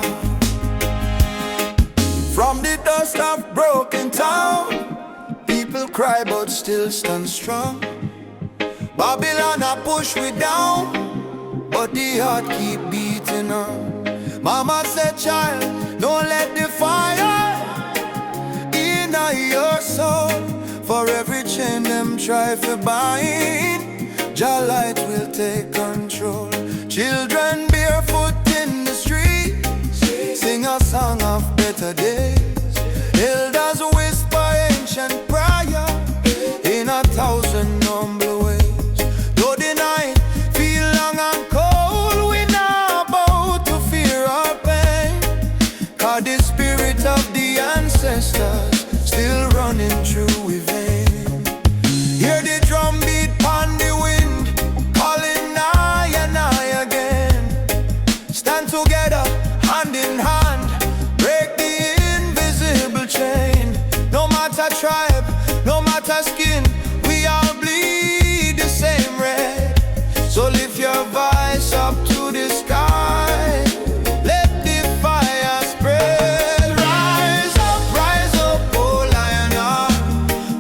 From the dust of broken town, people cry but still stand strong. Babylon a push we down, but the heart keep beating on. Mama said, child, don't let the fire in your soul. For every chain them try to bind, Jah light will take control. Children barefoot in the streets, sing a song of better days. Elders whisper ancient prayer in 1,000 humble ways. Though the night feel long and cold, we not about to fear or pain, 'cause the spirit of the ancestors still running through we vein. Hear the drum beat on the wind, calling nigh and nigh again. Stand together, hand in hand, break the invisible chain. No matter tribe, no matter skin, we all bleed the same red. So lift your voice up to the sky, let the fire spread. Rise up, oh lion heart,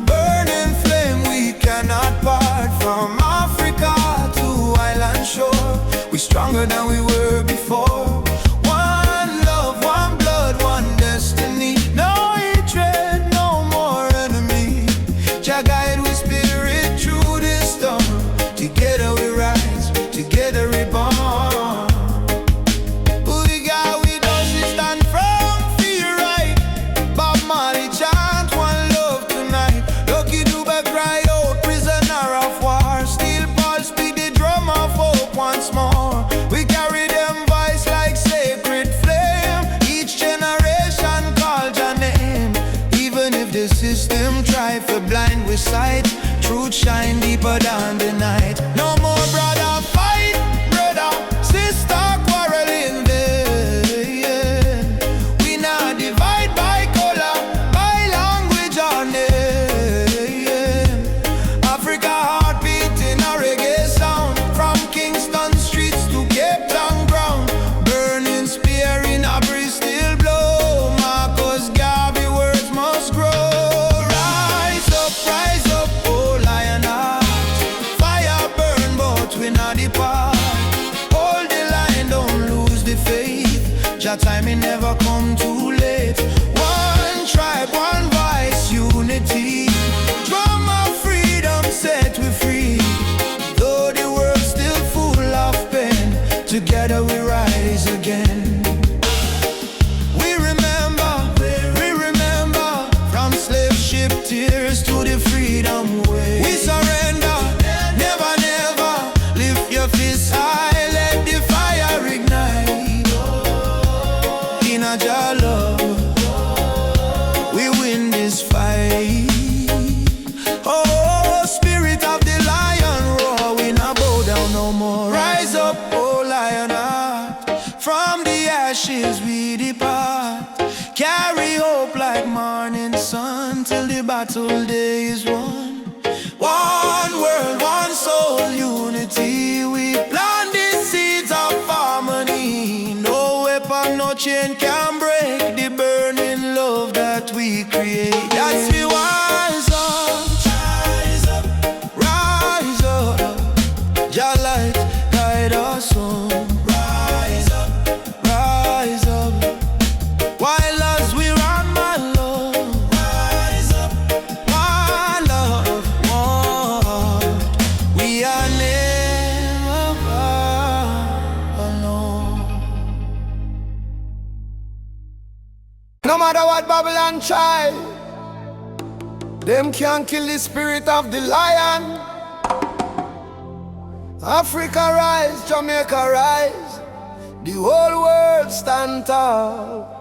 burning flame we cannot part. From Africa to island shore, we stronger than we were before. One love, one blood, one destiny. No hatred, no more enemy. Jah guide we spirit through this storm. Together we rise, together we born. We got we don't stand from fear right. sight. Truth shine deeper than the night. No more brother fight, brother, sister quarreling vain. We not divide by color, by language or name. Africa heartbeat in a reggae sound, from Kingston streets to Cape Town ground. Burning spear in a breeze still blow. Marcus Garvey words must grow. Rise up, oh lion heart. Fire burn but we not depart. Hold the line, don't lose the faith. Jah time it never come too late. One tribe, one voice, unity. Drum of freedom set we free. Though the world's still full of pain, together we rise again. We remember, from slave ship tears to the freedom way. We surrender, never, never. Lift your fists high, let the fire ignite. In a Jah love, we win this fight. Oh, spirit of the lion roar, we not bow down no more. Rise up, oh lion heart. From the ashes we depart. Carry hope like morning sun till the battle day is won. One world, one soul, unity. We plant the seeds of harmony. No weapon, no chain can break the burning love that we create. That's we rise up, rise up. Jah light guide us home. Rise up, rise up. While as we run, my love, rise up, my love, one. We are never alone. No matter what Babylon try, them can't kill the spirit of the lion. Africa rise, Jamaica rise, the whole world stand tall.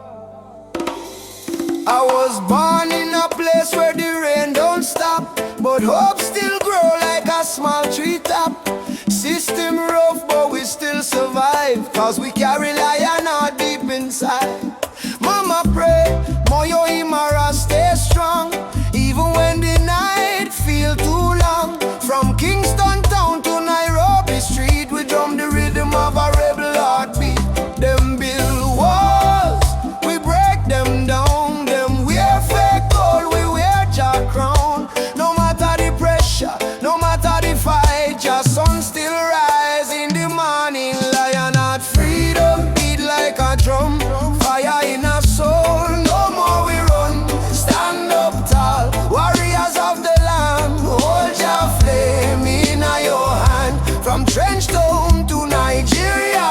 I was born in a place where the rain don't stop, but hope still grow like a small treetop. System rough, but we still survive, cause we carry lion heart deep inside. Mama pray, Moyo Imara stay strong, even when the night feel too long. From Kingston town to Nairobi street, we drum the rhythm of a rebel heartbeat. Them build walls, we break them down. Them wear fake gold, we wear Jah crown. No matter the pressure, no matter the fight, Jah sun still rise in the morning. Lion heart freedom beat like a drum. Fire in our soul, no more we run. Stand up tall, warriors of the land. Hold your flame in your hand. From Trench Town to Nigeria,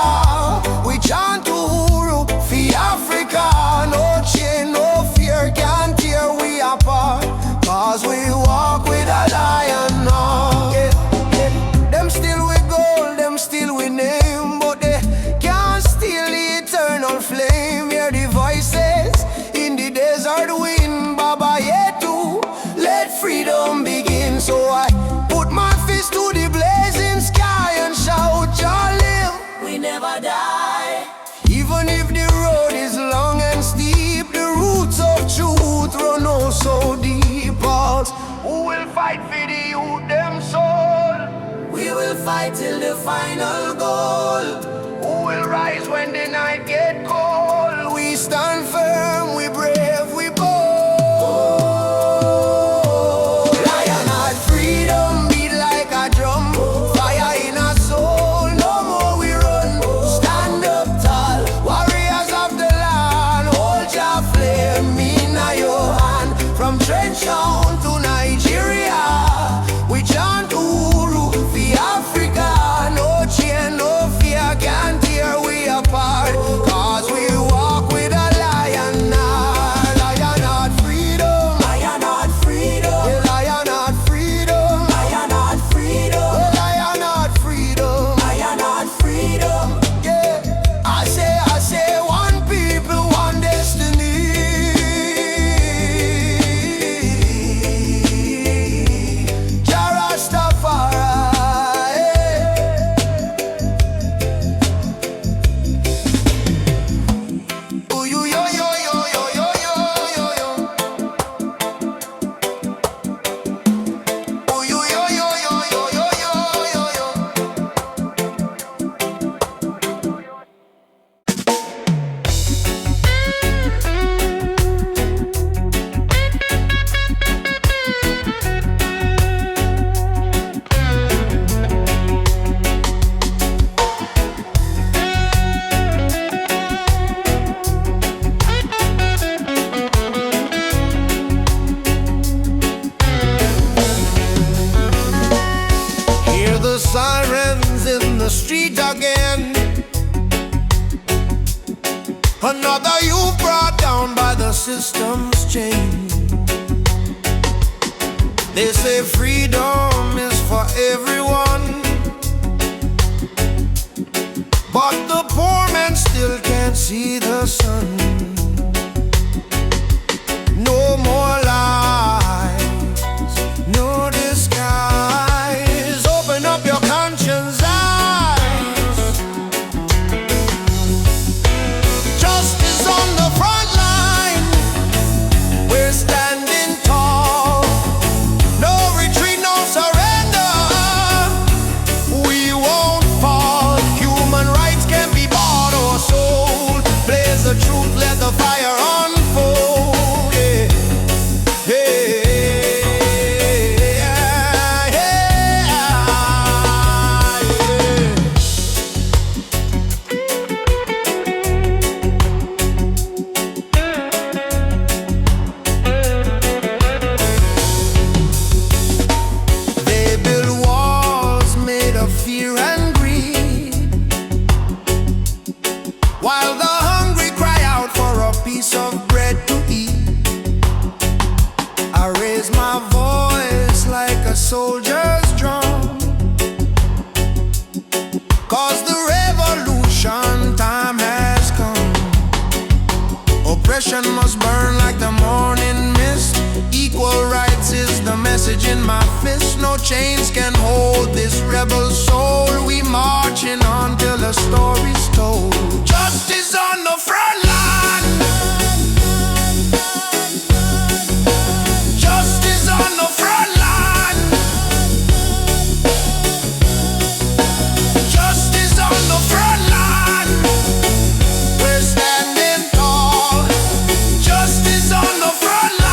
we chant Uhuru for Africa. No chain, no fear can tear we apart, cause we walk with a lion heart. Them still with gold, them still with name, but they can't steal the eternal flame. Hear the voices in the desert wind, Baba Yetu, let freedom begin. So I put my fist to the blazing sky and shout, Jah live, we never die. Even if the road is long and steep, the roots of truth run oh so deep. Pulse, who will fight for the youth them soul? We will fight till the final goal. Who will rise when the night get cold? We stand firm, we brave, we bold. Lion heart freedom beat like a drum. Fire in our soul, no more we run. Stand up tall, warriors of the land. Hold your flame in your hand. From Trench Town to Nigeria, we chant Uhuru for Africa. No chain, no fear can tear we apart, cause sirens in the street again. Another youth brought down by the system's chain. They say freedom is for everyone, but the poor man still can't see the sun. No more lies, no disguise. Open up your conscience eyes. Justice on the front line. We're standing tall. No retreat, no surrender. We won't fall. Human rights can be bought or sold. Blaze the truth, let the fire unfold. While the hungry cry out for a piece of bread to eat, I raise my voice like a soldier's drum, 'cause the revolution time has come. Oppression must burn like the morning mist. Equal rights is the message in my fist. No chains can hold this rebel soul. We marching on till the story's told. Justice on the front line. Justice on the front line. Justice on the front line. We're standing tall. Justice on the front line.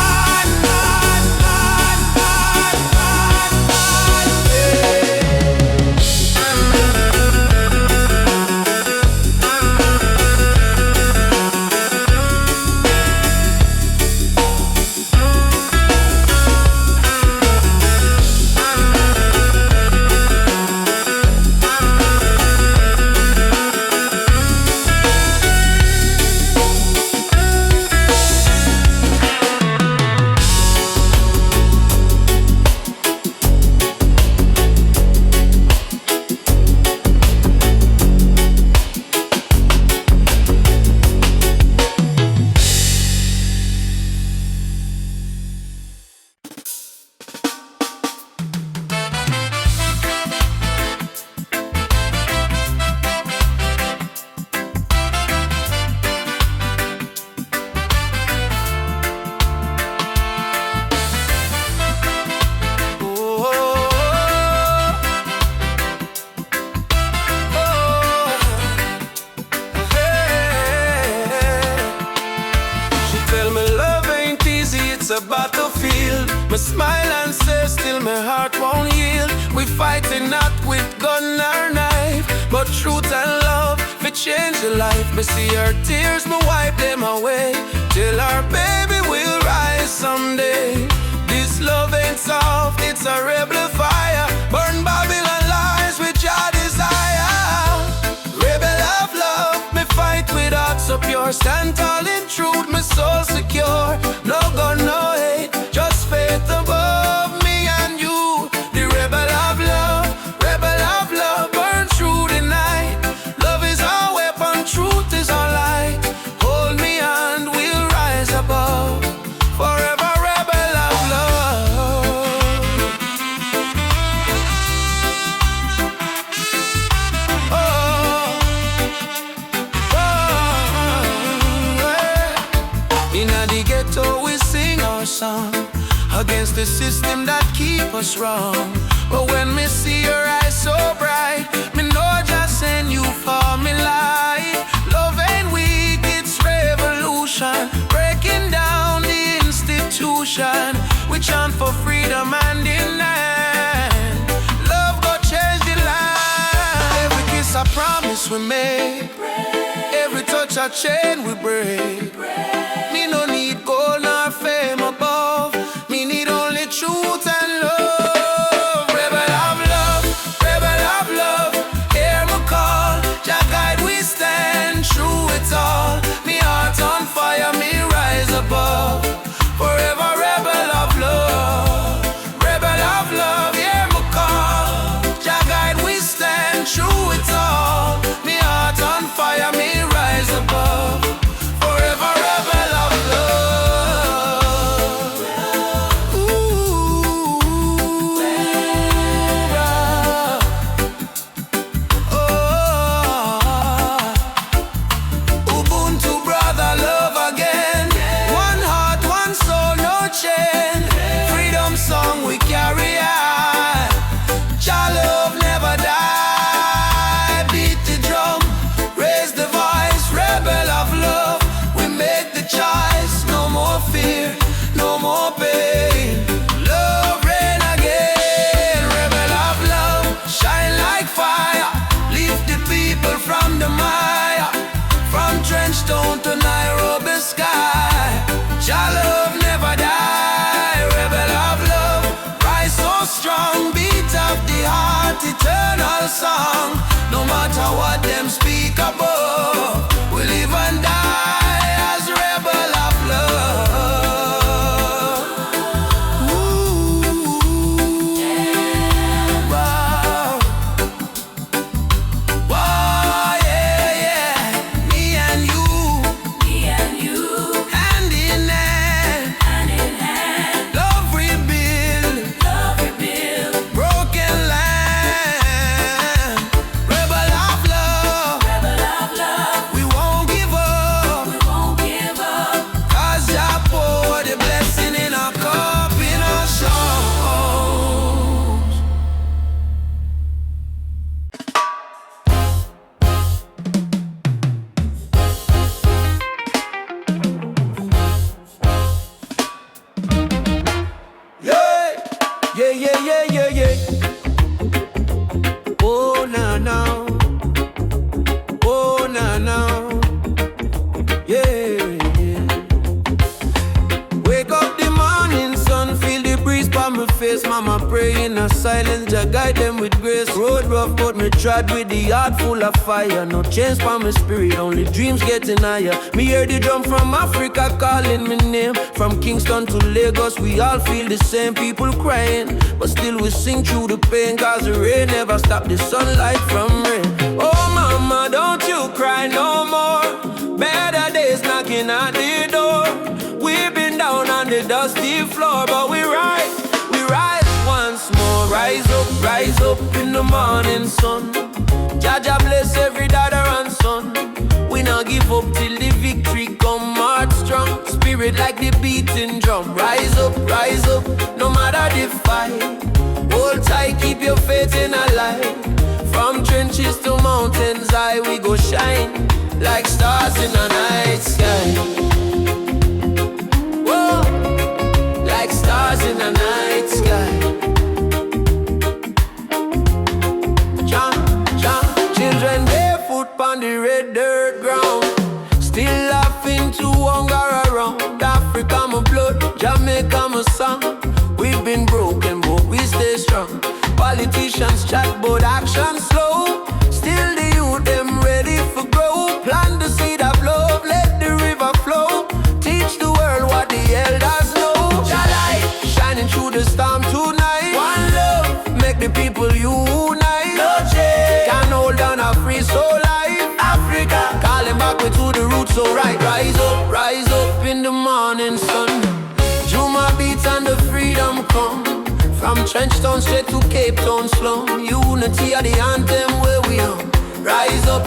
A battlefield. Me smile and say still my heart won't yield. We fighting not with gun or knife, but truth and love we change the life. Me see her tears, me wipe them away, till our baby will rise someday. This love ain't soft, it's a rebel fire. Burn Babylon lies with your desire. Rebel of love, me fight with heart so pure. Stand tall in truth, my soul secure. No gun, no hate, just faith above me and you. The rebel of love, burn through the night. Love is our weapon, truth is our light. Hold me and we'll rise above. Forever rebel of love. Inna the ghetto we sing our song against the system that keep us wrong. But when me see your eyes so bright, me know just send you for me light. Love ain't weak, it's revolution, breaking down the institution. We chant for freedom and in land. Love go change the land. Every kiss a promise we make, every touch a chain we break. Me no need gold nor fame above, me need only truth and love. Rebel of love, rebel of battle song. No matter what them speak above, we live and die as rebel of love. Ooh, wow. Wow, yeah, yeah. Me and you, hand in hand, love rebuild, broken land, rebel of love. We won't give up, 'cause Jah pour the blessing in our cup, in our souls. Yeah, yeah, yeah, yeah, yeah, yeah. Oh, na, na. Oh, na, na. Yeah, yeah. Wake up the morning sun, feel the breeze by my face. Mama pray in a silence, Jah guide them with grace. Road rough, but me trod with the heart full of fire. No change for my spirit, only dreams getting higher. Me hear the drum from Africa calling me name. From Kingston to Lagos, we all feel the same. People crying, but still we sing through the pain. 'Cause the rain never stop the sunlight from rain. Oh mama, don't you cry no more. Better days knocking at the door. We've been down on the dusty floor, but we rise once more. Rise up in the morning sun. Jah Jah bless every daughter and son. We not give up till the victory come. Heart strong, spirit like the beating drum. Rise up, no matter the fight. Hold tight, keep your faith in a light. From trenches to mountains high, we go shine like stars in the night sky. Whoa, like stars in the night sky. Children barefoot on the red dirt ground, still laughing to hunger around. Africa my blood, Jamaica my song. We've been broken but we stay strong. Politicians chat but action slow. Still the youth them ready for grow. Plant the seed of love, let the river flow. Teach the world what the elders know. Jah light shining through the storm tonight. One love, make the people unite. No change can hold down a free soul life. Africa calling back we to the roots, so right. Rise up in the morning sun. Juma beats and the freedom come. From Trenchtown straight to Cape Town slum. Unity are the anthem where we on. Rise up,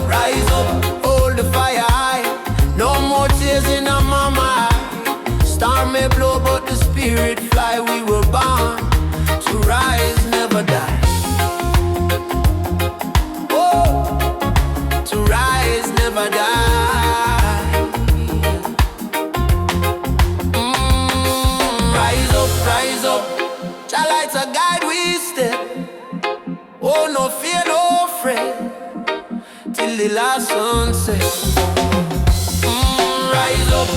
hold the fire high. No more tears in our mama eye. Storm may blow but the spirit fly. We were born to rise, never die. Oh, to rise, never die. Rise up. Jah lights a guide we step. Oh, no fear, no fret, till the last sunset. Rise up,